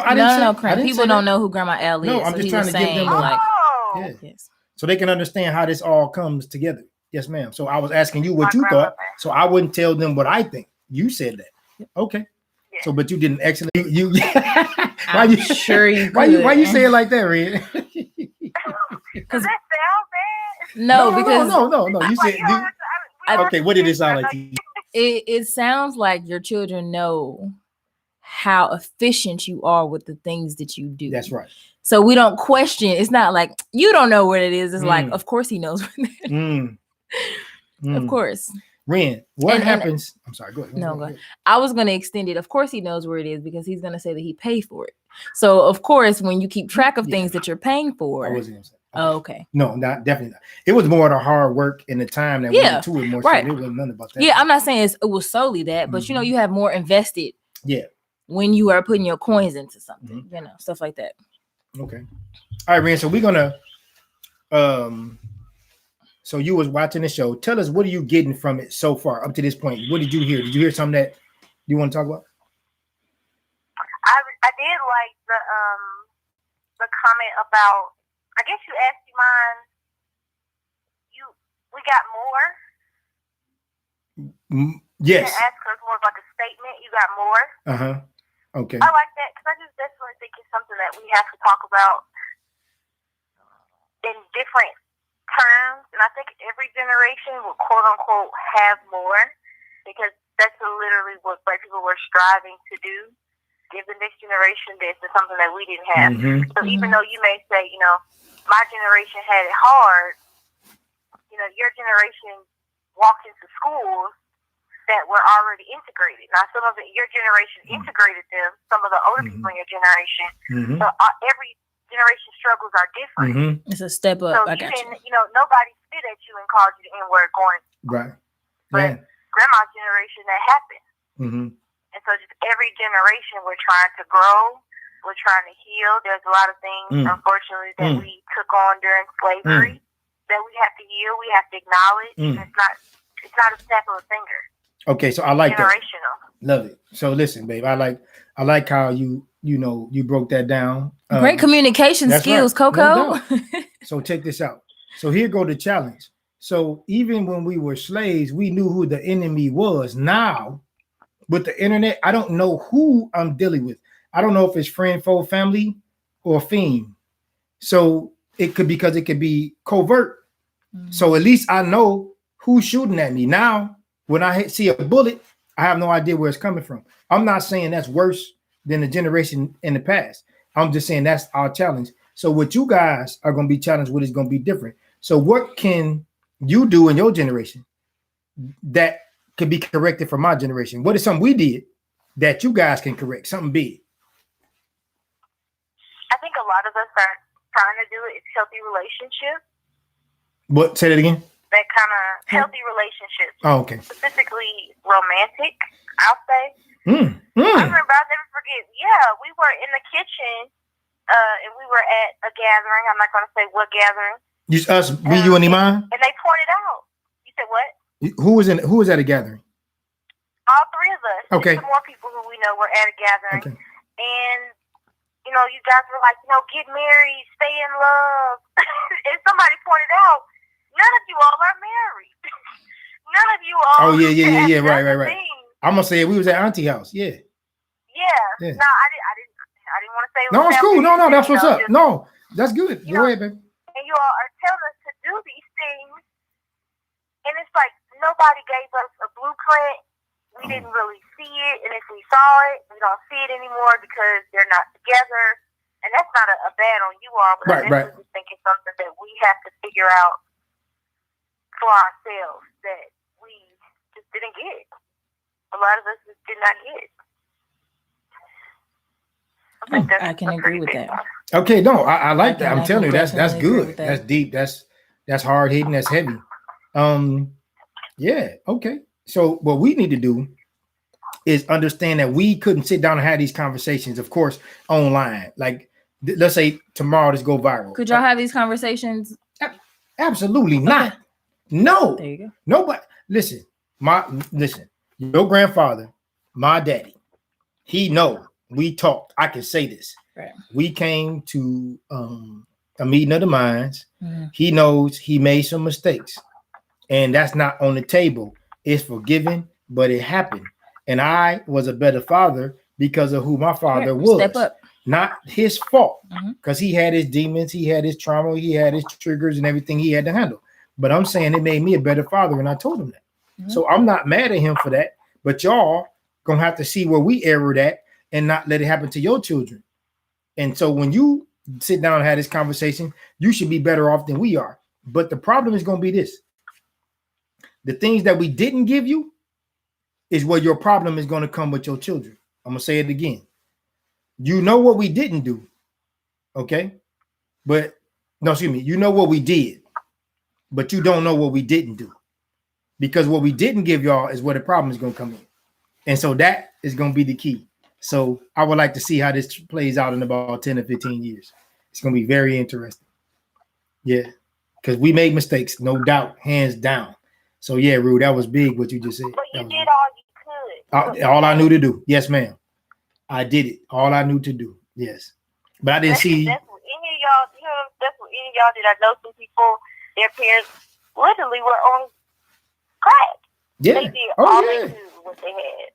I didn't say people don't know who Grandma Al is. No, I'm just trying to give them yes. So they can understand how this all comes together. Yes, ma'am. So I was asking you what you thought, so I wouldn't tell them what I think. You said that. Okay. Yeah. So, but you did an excellent. You. Why you sure you? Why you say it like that, Red? Because that sounds bad. No, because no. You said. Okay, what did it sound like to you? It sounds like your children know how efficient you are with the things that you do. That's right. So we don't question. It's not like you don't know what it is. It's like, of course he knows what it is. Of course. Ren, what happens? I'm sorry, go ahead. Go ahead. I was going to extend it. Of course he knows where it is because he's going to say that he paid for it. So, of course, when you keep track of things that you're paying for. I wasn't going to say. Okay. No, definitely not. It was more the hard work and the time that went into it more. Right. So it wasn't nothing about that. Yeah, I'm not saying it was solely that, but you have more invested. Yeah. When you are putting your coins into something, stuff like that. Okay. All right, Ren. So we're gonna so you was watching the show. Tell us, what are you getting from it so far up to this point? What did you hear? Did you hear something that you want to talk about? I did like the comment about, I guess you asked me mine. We got more. Yes. You ask us more like a statement. You got more. Okay. I like that because I just definitely think it's something that we have to talk about in different terms, and I think every generation will quote unquote have more. because that's literally what Black people were striving to do. Give the next generation this is something that we didn't have. So even though you may say, my generation had it hard, your generation walked into schools that were already integrated. Now, some of your generation integrated them, some of the older people in your generation. So every generation struggles are different. It's a step up. So nobody spit at you and called you the N-word going. Right. But grandma's generation, that happened. And so just every generation, we're trying to grow. We're trying to heal. There's a lot of things, unfortunately, that we took on during slavery that we have to heal. We have to acknowledge. It's not a snap of a finger. Okay, so I like generational. That. Love it. So listen, babe, I like how you broke that down. Great communication skills, right. Coco. No so check this out. So here go the challenge. So even when we were slaves, we knew who the enemy was. Now, with the internet, I don't know who I'm dealing with. I don't know if it's friend, foe, family, or fiend. So it could be covert. So at least I know who's shooting at me. Now, when I see a bullet, I have no idea where it's coming from. I'm not saying that's worse than the generation in the past. I'm just saying that's our challenge. So what you guys are going to be challenged with is going to be different. So what can you do in your generation that could be corrected for my generation? What is something we did that you guys can correct? Something big. I think a lot of us are trying to do it. It's healthy relationships. What? Say that again. That kind of healthy relationships. Oh, okay. Specifically romantic, I'll say. I remember, I'll never forget. Yeah, we were in the kitchen, and we were at a gathering. I'm not going to say what gathering. You and Iman? And they pointed out. You said what? Who was at a gathering? All three of us. Okay. Some more people who we know were at a gathering. Okay. And, you guys were like, get married, stay in love. And somebody pointed out, none of you all are married. None of you all. Oh, yeah. Right. Thing. I'm going to say we was at Auntie house. Yeah. Yeah. No, I didn't want to say it was no, it's cool. No, that's what's up. Just, no, that's good. Go ahead, baby. And you all are telling us to do these things. And it's like nobody gave us a blueprint. We didn't really see it. And if we saw it, we don't see it anymore because they're not together. And that's not a bad on you all, but I just think it's something that we have to figure out for ourselves that we just didn't get. A lot of us just did not get. I can agree with that. Okay, no, I like that. I'm telling you, that's good. That's deep. That's hard hitting. That's heavy. Yeah. Okay. So what we need to do is understand that we couldn't sit down and have these conversations, of course, online. Like, let's say tomorrow this go viral. Could y'all have these conversations? Absolutely not. Okay. No. There you go. Nobody. Listen. Your grandfather, my daddy, he know. We talked. I can say this. Right. We came to a meeting of the minds. He knows he made some mistakes, and that's not on the table. It's forgiven, but it happened. And I was a better father because of who my father was. Step up. Not his fault, because he had his demons, he had his trauma, he had his triggers and everything he had to handle. But I'm saying it made me a better father, and I told him that. So I'm not mad at him for that. But y'all gonna have to see where we erred at and not let it happen to your children. And so when you sit down and have this conversation, you should be better off than we are. But the problem is going to be this. The things that we didn't give you is where your problem is going to come with your children. I'm going to say it again. You know what we didn't do. Okay. You know what we did, but you don't know what we didn't do, because what we didn't give y'all is where the problem is going to come in. And so that is going to be the key. So I would like to see how this plays out in about 10 or 15 years. It's going to be very interesting. Yeah, because we made mistakes, no doubt, hands down. So yeah, Rue, that was big what you just said. But you did all you could. All I knew to do. Yes, ma'am. I did it. All I knew to do. Yes. But I didn't see. That's what any of y'all did. I know some people, their parents literally were on crack. Yeah. They did all they knew what they had.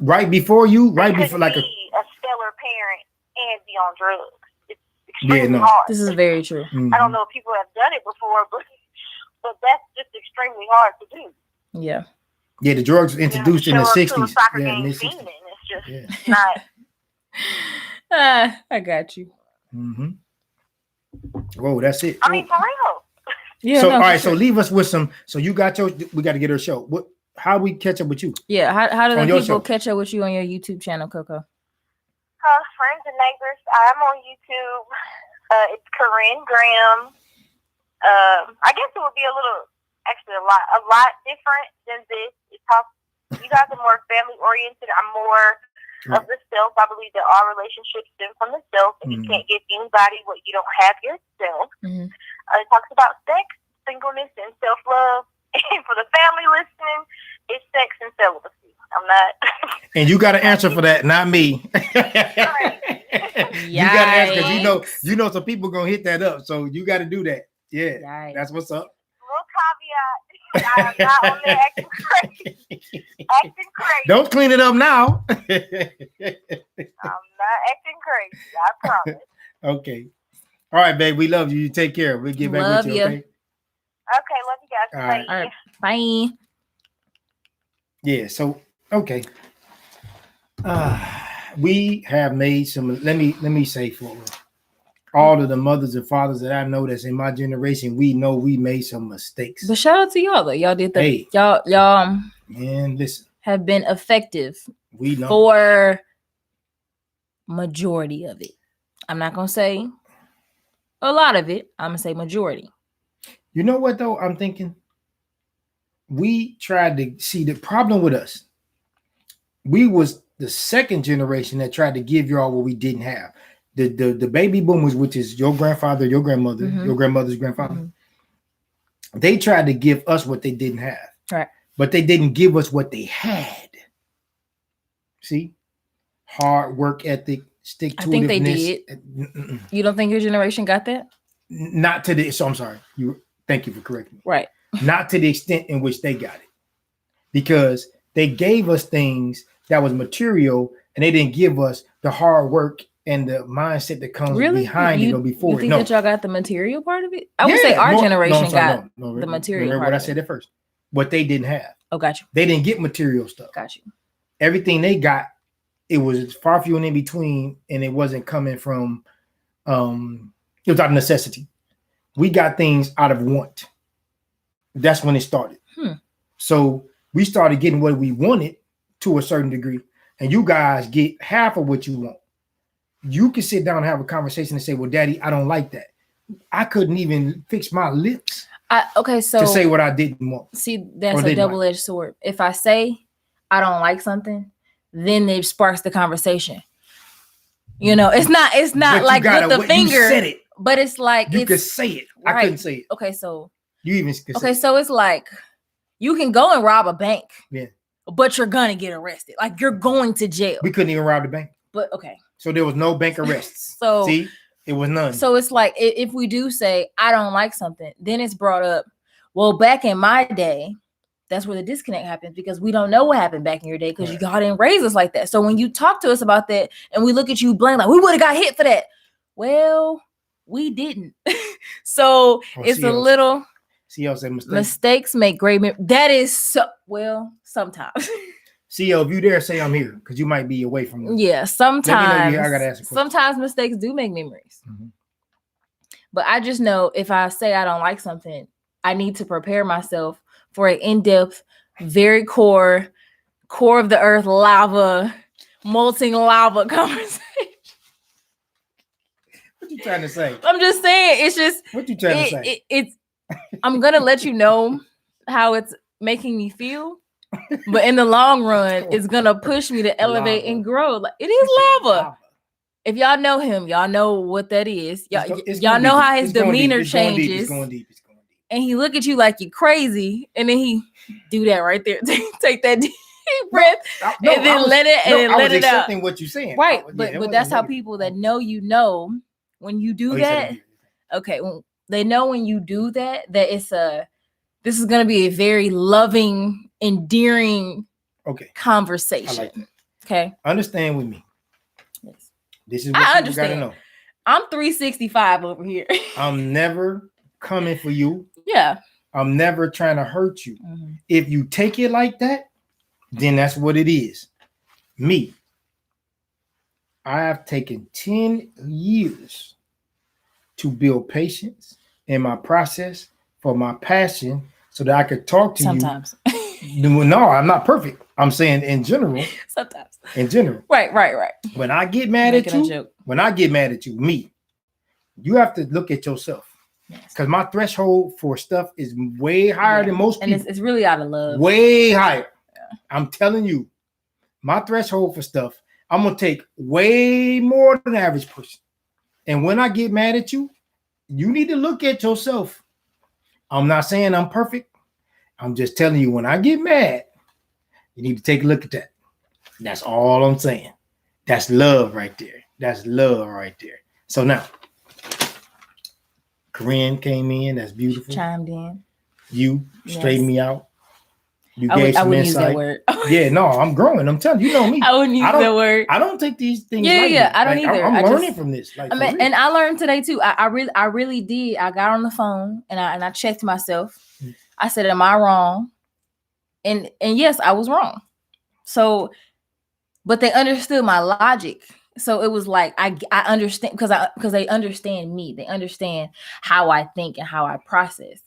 Right before like a stellar parent and be on drugs. It's extremely hard. This is very true. I don't know if people have done it before, but that's just extremely hard to do. Yeah. Yeah, the drugs were introduced in the 60s. Yeah, it's just not. I got you. Mm-hmm. Whoa, that's it. I mean, for real. Yeah. So, all right. Sure. So, leave us with some. So, you got your. We got to get her show. What? How we catch up with you? Yeah. How do the people catch up with you on your YouTube channel, Coco? Friends and neighbors. I'm on YouTube. It's Corinne Graham. I guess it would be a lot different than this. You guys are more family oriented. I'm more of the self. I believe that all relationships stem from the self, and you can't give anybody what you don't have yourself. It talks about sex, singleness, and self-love. And for the family listening, it's sex and celibacy. I'm not. And you got to answer for that, not me. You got to answer because you know some people gonna hit that up, so you got to do that. Yeah, that's what's up. Little caveat. I'm not on there acting crazy. Don't clean it up now. I'm not acting crazy. I promise. Okay. All right, babe. We love you. You take care. We'll get back with you. Okay. Okay. Love you guys. All right. Bye. Yeah. So okay. We have made some. Let me say for all of the mothers and fathers that I know that's in my generation, we know we made some mistakes. But shout out to y'all though. Y'all did y'all man, listen, have been effective. We know for majority of it. I'm not gonna say a lot of it. I'm gonna say majority. You know what though? I'm thinking we tried to see the problem with us. We was the second generation that tried to give y'all what we didn't have. The baby boomers, which is your grandfather, your grandmother, your grandmother's grandfather, they tried to give us what they didn't have. Right. But they didn't give us what they had. See? Hard work ethic, stick-to-itiveness. I think they did. You don't think your generation got that? Not to the, so I'm sorry. Thank you for correcting me. Right. Not to the extent in which they got it. Because they gave us things that was material and they didn't give us the hard work and the mindset that comes behind it or before it. You think that y'all got the material part of it? I would say our generation got the material part. What I said at first. What they didn't have. Oh, got you. They didn't get material stuff. Got you. Everything they got, it was far few and in between, and it wasn't coming from it was out of necessity. We got things out of want. That's when it started. So we started getting what we wanted to a certain degree, and you guys get half of what you want. You can sit down and have a conversation and say, well, Daddy, I don't like that. I couldn't even fix my lips to say what I didn't want. See, that's a double-edged sword. If I say I don't like something, then it sparks the conversation. You know, it's not like with the finger, you said it, but it's like you could say it. Right. I couldn't say it. Okay, so you even so it's like you can go and rob a bank, yeah, but you're gonna get arrested. Like you're going to jail. We couldn't even rob the bank. But okay. So there was no bank arrests. So see, it was none. So it's like if we do say I don't like something, then it's brought up. Well, back in my day, that's where the disconnect happens because we don't know what happened back in your day because God didn't raise us like that. So when you talk to us about that and we look at you blank, like we would have got hit for that. Well, we didn't. So it's a little. CEO said mistakes make great. That is so sometimes. CEO, if you dare say I'm here, because you might be away from me. Yeah, sometimes. I gotta ask a question. Sometimes mistakes do make memories. But I just know if I say I don't like something, I need to prepare myself for an in-depth, very core of the earth lava, molten lava conversation. What you trying to say? I'm just saying, it's just what you trying to say? It's I'm gonna let you know how it's making me feel. But in the long run, it's gonna push me to elevate and grow. Like it is lava. If y'all know him, y'all know what that is. Y'all know how his demeanor changes. It's going deep. And he look at you like you're crazy, and then he do that right there. Take that deep breath, and then let it out. I was accepting what you're saying, right? But that's how people that know when you do that. Okay, well, they know when you do that it's this is gonna be a very loving, endearing conversation. I like that. Okay. Understand with me. Yes. This is what you gotta know. I'm 365 over here. I'm never coming for you. Yeah. I'm never trying to hurt you. If you take it like that, then that's what it is. Me, I have taken 10 years to build patience in my process for my passion so that I could talk to Sometimes. you. No, I'm not perfect. I'm saying in general. Sometimes. In general. Right. When I get mad at you, me, you have to look at yourself. Because my threshold for stuff is way higher than most people. And it's really out of love. Way higher. Yeah. I'm telling you, my threshold for stuff, I'm going to take way more than the average person. And when I get mad at you, you need to look at yourself. I'm not saying I'm perfect. I'm just telling you, when I get mad, you need to take a look at that. That's all I'm saying. That's love right there. That's love right there. So now, Corinne came in. That's beautiful. Chimed in. You straightened me out. You I gave some wouldn't insight. Use that word. Yeah, no, I'm growing. I'm telling you, you know me. I wouldn't use that word. I don't take these things. Yeah, I don't either. I'm learning from this. Like, and I learned today too. I really did. I got on the phone and I checked myself. I said, "Am I wrong?" And yes, I was wrong. So, but they understood my logic. So it was like I understand because they understand me. They understand how I think and how I process.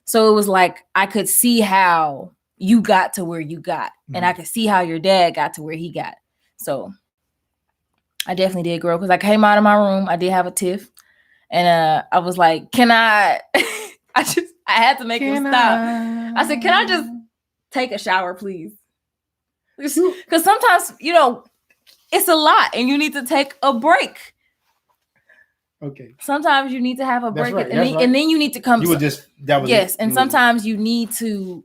So it was like I could see how you got to where you got, and I could see how your dad got to where he got. So I definitely did grow because I came out of my room. I did have a tiff, and I was like, "Can I?" I had to make him stop. I said, "Can I just take a shower, please?" Because sometimes, it's a lot and you need to take a break. Okay. Sometimes you need to have a break. Right, and then you need to come. You were just, that was yes. it. And sometimes you need to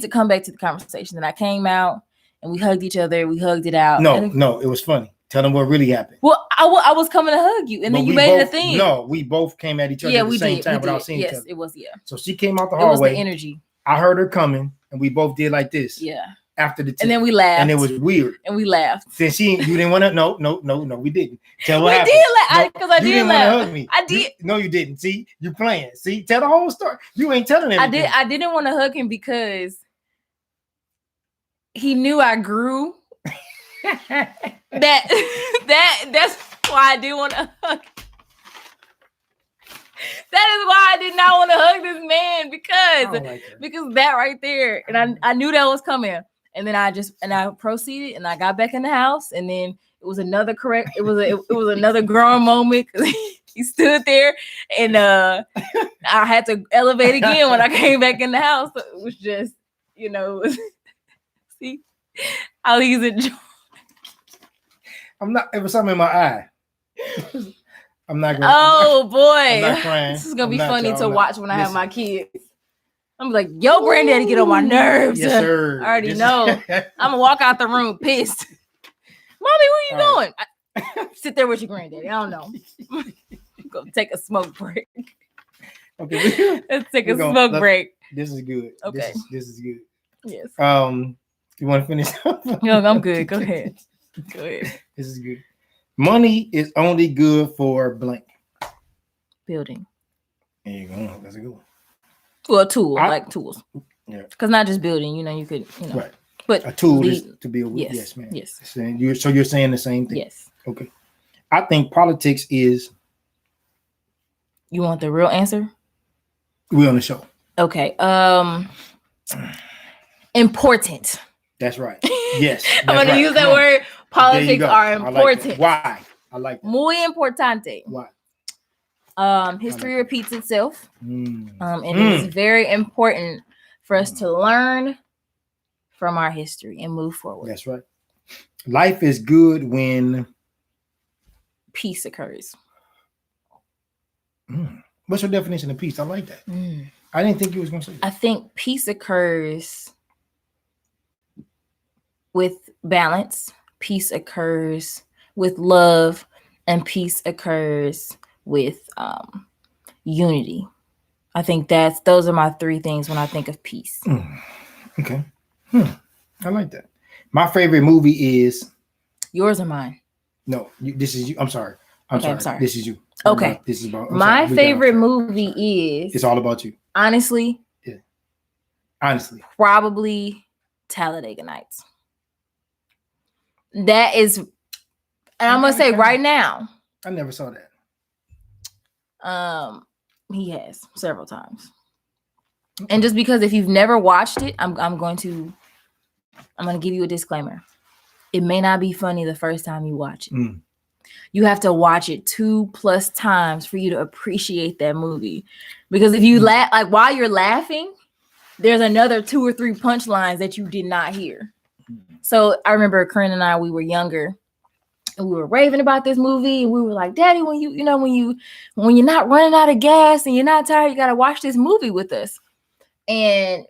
come back to the conversation. And I came out and we hugged each other. We hugged it out. No, it was funny. Tell them what really happened. Well, I was coming to hug you and then you made it a thing. No, we both came at each other at the same time without seeing each other. Yes, it was, So she came out the hallway. It was the energy. I heard her coming and we both did like this. Yeah. After the tip. And then we laughed. And it was weird. And we laughed. Since you didn't want to, no, we didn't. Tell what happened. We did laugh because I did laugh. Want to hug me. I did. No, you didn't. See, you playing. See, tell the whole story. You ain't telling everything. I didn't want to hug him because he knew I grew. That's why I didn't want to hug. That is why I did not want to hug this man because that right there, and I knew that was coming. And then I proceeded and I got back in the house and then it was another another growing moment. He stood there and I had to elevate again when I came back in the house. So it was just, see how he's enjoying. It was something in my eye. I'm not going. Oh boy, I'm not crying. This is gonna be funny to watch when I have my kids. I'm like, yo, granddaddy, get on my nerves. Yes, sir. I already know. I'm gonna walk out the room pissed. Mommy, where you going? Sit there with your granddaddy. I don't know. Go take a smoke break. Okay, let's take a smoke break. This is good. Okay, this is good. Yes. You want to finish? No, I'm good. Go ahead. Go ahead. This is good. Money is only good for blank. Building. There you go. That's a good one. Well, tools, like tools. Yeah. Because not just building, you could, Right. But a tool is to build with. Yes, yes man. Yes. So you're saying the same thing? Yes. Okay. I think politics is. You want the real answer? We're on the show. Okay. Important. That's right. Yes. I'm going to use that word. Politics are important. Why? I like that. Muy importante. Why? History repeats itself. And it's very important for us to learn from our history and move forward. That's right. Life is good when peace occurs. What's your definition of peace? I like that. I didn't think you was going to say that. I think peace occurs with balance. Peace occurs with love, and peace occurs with unity. I think those are my three things when I think of peace. Okay. I like that. My favorite movie is yours or mine? No, this is you. I'm sorry. I'm sorry. This is you. Okay. This is about my favorite movie is. It's all about you. Honestly. Yeah. Honestly. Probably Talladega Nights. That is, and I'm gonna say right now. I never saw that. He has several times. And just because if you've never watched it, I'm going to give you a disclaimer. It may not be funny the first time you watch it. You have to watch it 2+ times for you to appreciate that movie. Because if you laugh, like while you're laughing, there's another 2 or 3 punchlines that you did not hear. So I remember Corinne and I, we were younger. And we were raving about this movie, and we were like, "Daddy, when you're not running out of gas and you're not tired, you gotta watch this movie with us." And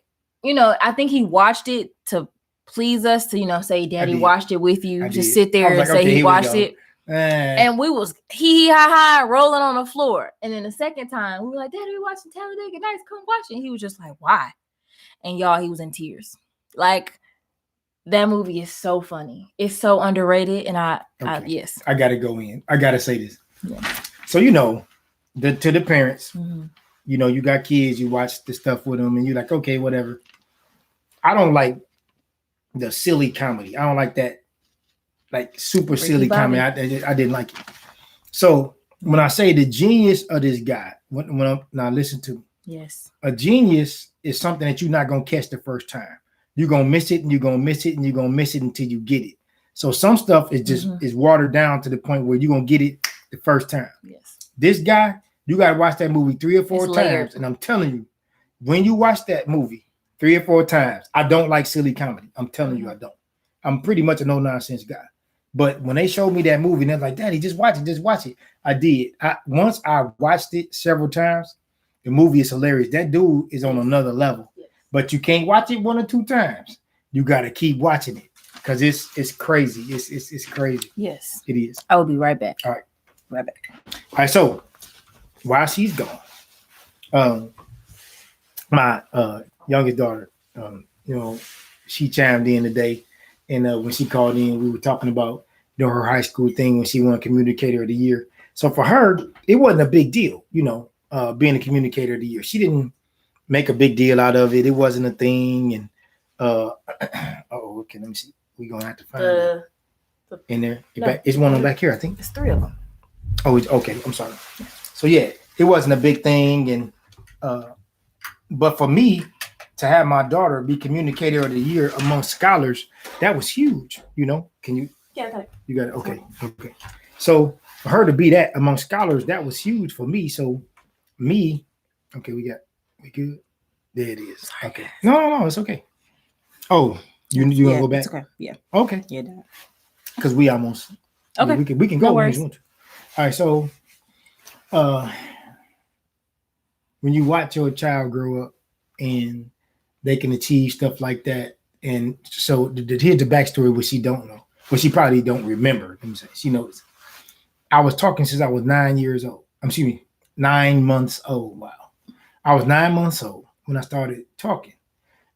I think he watched it to please us, to say, "Daddy watched it with you." Just sit there and say he watched it, and we was hee ha ha rolling on the floor. And then the second time, we were like, "Daddy, we watching Talladega Nights. Come watch it." And he was just like, "Why?" And y'all, he was in tears. Like. That movie is so funny. It's so underrated, and yes. I gotta go in. I gotta say this. Yeah. So to the parents, you got kids, you watch the stuff with them, and you're like, okay, whatever. I don't like the silly comedy. I don't like that, like super silly comedy. I didn't like it. So when I say the genius of this guy, now listen to me. Yes. A genius is something that you're not gonna catch the first time. You're going to miss it and you're going to miss it and you're going to miss it until you get it. So some stuff is just is watered down to the point where you're going to get it the first time. Yes. This guy, you got to watch that movie 3 or 4 times. And I'm telling you, when you watch that movie 3 or 4 times, I don't like silly comedy. I'm telling you, I don't. I'm pretty much a no-nonsense guy. But when they showed me that movie, and they're like, "Daddy, just watch it. I did. Once I watched it several times, the movie is hilarious. That dude is on another level. But you can't watch it 1 or 2 times. You got to keep watching it because it's crazy. It's crazy. Yes, it is. I will be right back. All right, right back. All right. So while she's gone, my youngest daughter, she chimed in today, and when she called in, we were talking about her high school thing when she won Communicator of the Year. So for her, it wasn't a big deal, being a Communicator of the Year. She didn't make a big deal out of it. It wasn't a thing. And okay, let me see. We're gonna have to find it in there. It's one on back here, I think. It's 3 of them. Oh, it's okay. I'm sorry. So yeah, it wasn't a big thing. And but for me to have my daughter be Communicator of the Year among scholars, that was huge. Can you? Yeah, I got it. You got it. Okay. Okay. So for her to be that among scholars, that was huge for me. So we good? There it is. Sorry, okay. Guys. No, it's okay. Oh, you want to go back? It's okay. Yeah. Okay. Yeah. Because we almost. Okay. We can go. No worries. All right. So, when you watch your child grow up and they can achieve stuff like that, and so here's the backstory, which she don't know, but she probably don't remember. Let me say, she knows. I was talking since I was 9 years old. 9 months old. Wow. I was 9 months old when I started talking.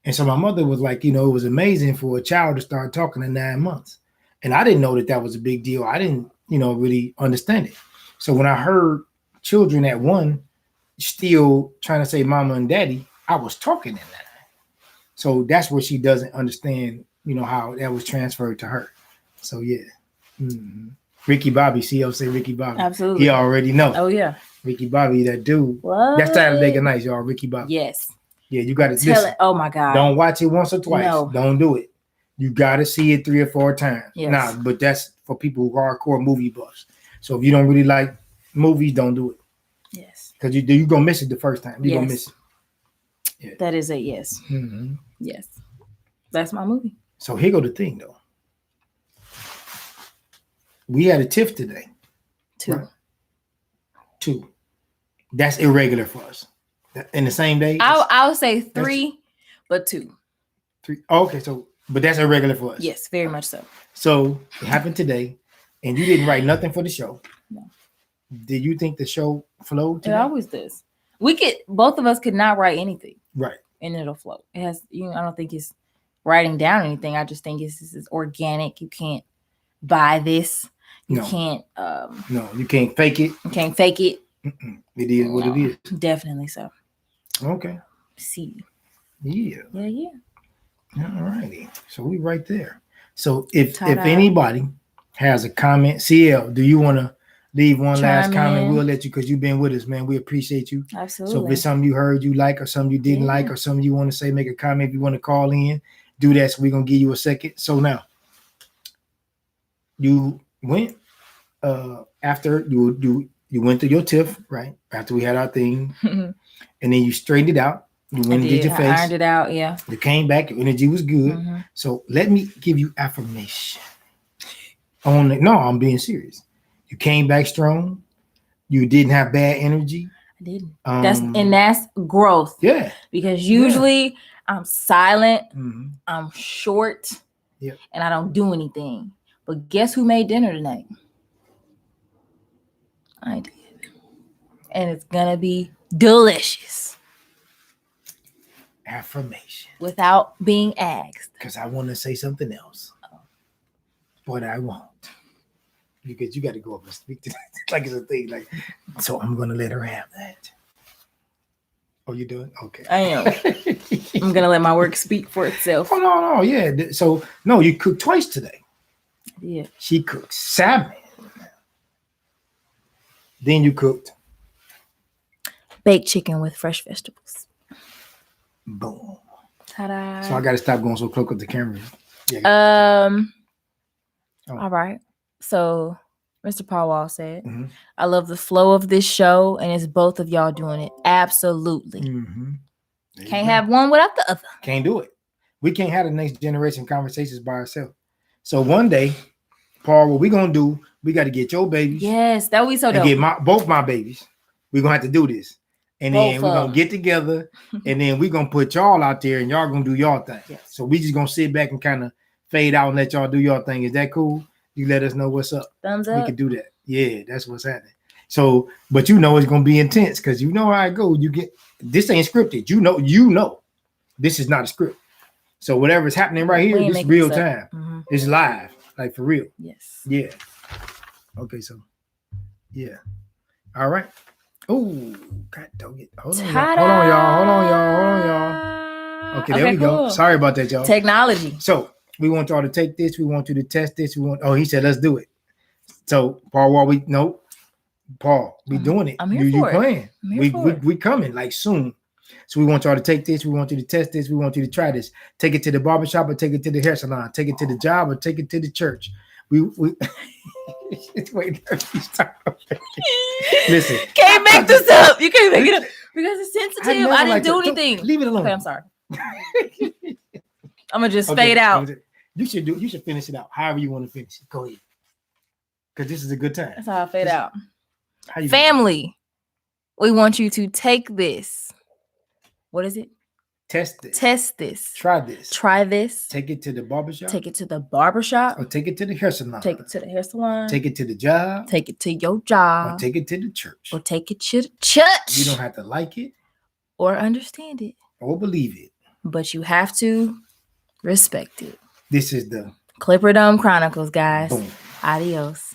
And so my mother was like, it was amazing for a child to start talking at 9 months. And I didn't know that was a big deal. I didn't, really understand it. So when I heard children at 1 still trying to say mama and daddy, I was talking at 9. So that's what she doesn't understand, how that was transferred to her. So yeah. Mm-hmm. Ricky Bobby, CL say Ricky Bobby. Absolutely. He already know. Oh yeah. Ricky Bobby, that dude. What? That's Talladega Nights, y'all. Ricky Bobby. Yes. Yeah, you got to tell it. Oh my God. Don't watch it once or twice. No. Don't do it. You got to see it 3 or 4 times. Yes. Nah, but that's for people who are hardcore movie buffs. So if you don't really like movies, don't do it. Yes. Because you're going to miss it the first time. You're going to miss it. Yeah. That is a yes. Mm-hmm. Yes. That's my movie. So here go the thing, though. We had a TIFF today. 2. Right? 2. That's irregular for us. In the same day? I'll say 3, but 2. 3. Oh, okay, but that's irregular for us. Yes, very much so. So it happened today, and you didn't write nothing for the show. No. Did you think the show flowed today? It always does. Both of us could not write anything. Right. And it'll flow. It has, I don't think it's writing down anything. I just think it's organic. You can't buy this. You can't. No, you can't fake it. You can't fake it. Mm-mm. It is what it is. Definitely so. Okay. See. Yeah. Yeah. All righty. So we right there. So if Ta-da. anybody has a comment, CL, do you want to leave one last comment? We'll let you, because you've been with us, man. We appreciate you. Absolutely. So if it's something you heard you like, or something you didn't like, or something you want to say, make a comment. If you want to call in, do that. So we're gonna give you a second. So now you went after you went to your TIFF, right? After we had our thing, and then you straightened it out. You went and did your face. I ironed it out, yeah. You came back, your energy was good. So let me give you affirmation. No, I'm being serious. You came back strong. You didn't have bad energy. I didn't. That's growth. Yeah. Because usually I'm silent, I'm short, and I don't do anything. But guess who made dinner tonight? I did. And it's gonna be delicious. Affirmation. Without being asked. Because I want to say something else. But I won't. Because you got to go up and speak to that. Like it's a thing. Like, so I'm gonna let her have that. Oh, you doing? Okay. I am. I'm gonna let my work speak for itself. Oh no, yeah. So no, you cooked twice today. Yeah. She cooked salmon. Then you cooked baked chicken with fresh vegetables. Boom. Ta-da. So I gotta stop going so close with the camera. All right. So Mr. Paul Wall said, I love the flow of this show, and it's both of y'all doing it. Absolutely. Can't have one without the other. Can't do it. We can't have the next generation conversations by ourselves. So one day, Paul, what we gonna do, we got to get your babies. Yes, that would be so dope. Get both my babies. We're gonna have to do this. And then we're gonna get together, and then we're gonna put y'all out there, and y'all gonna do y'all thing. Yes. So we just gonna sit back and kind of fade out and let y'all do your thing. Is that cool? You let us know what's up. Thumbs up. We can do that. Yeah, that's what's happening. So, but you know it's gonna be intense, because you know how I go. You get this ain't scripted. You know, this is not a script. So whatever's happening right here, this is real time. It's live, like for real. Yes. Yeah. Okay, so yeah. All right. Oh, God, don't get. Hold on, y'all. Okay, there we go. Sorry about that, y'all. Technology. So we want y'all to take this. We want you to test this. He said, let's do it. So Paul, Paul, we doing it. I'm here for it. Playing. We coming like soon. So we want y'all to take this. We want you to test this. We want you to try this. Take it to the barbershop or take it to the hair salon. Take it to the job or take it to the church. Wait, listen. Can't make this up. You can't make it up because it's sensitive. I didn't do anything. Leave it alone. Okay, I'm sorry. I'm gonna just fade out. You should finish it out. However you want to finish it. Go ahead. Because this is a good time. That's how I fade out. Family, we want you to take this. What is it? Test this. Try this. Take it to the barbershop. Or take it to the hair salon. Take it to the hair salon. Take it to the job. Take it to your job. Or take it to the church. You don't have to like it. Or understand it. Or believe it. But you have to respect it. This is the Clipperdome Chronicles, guys. Boom. Adios.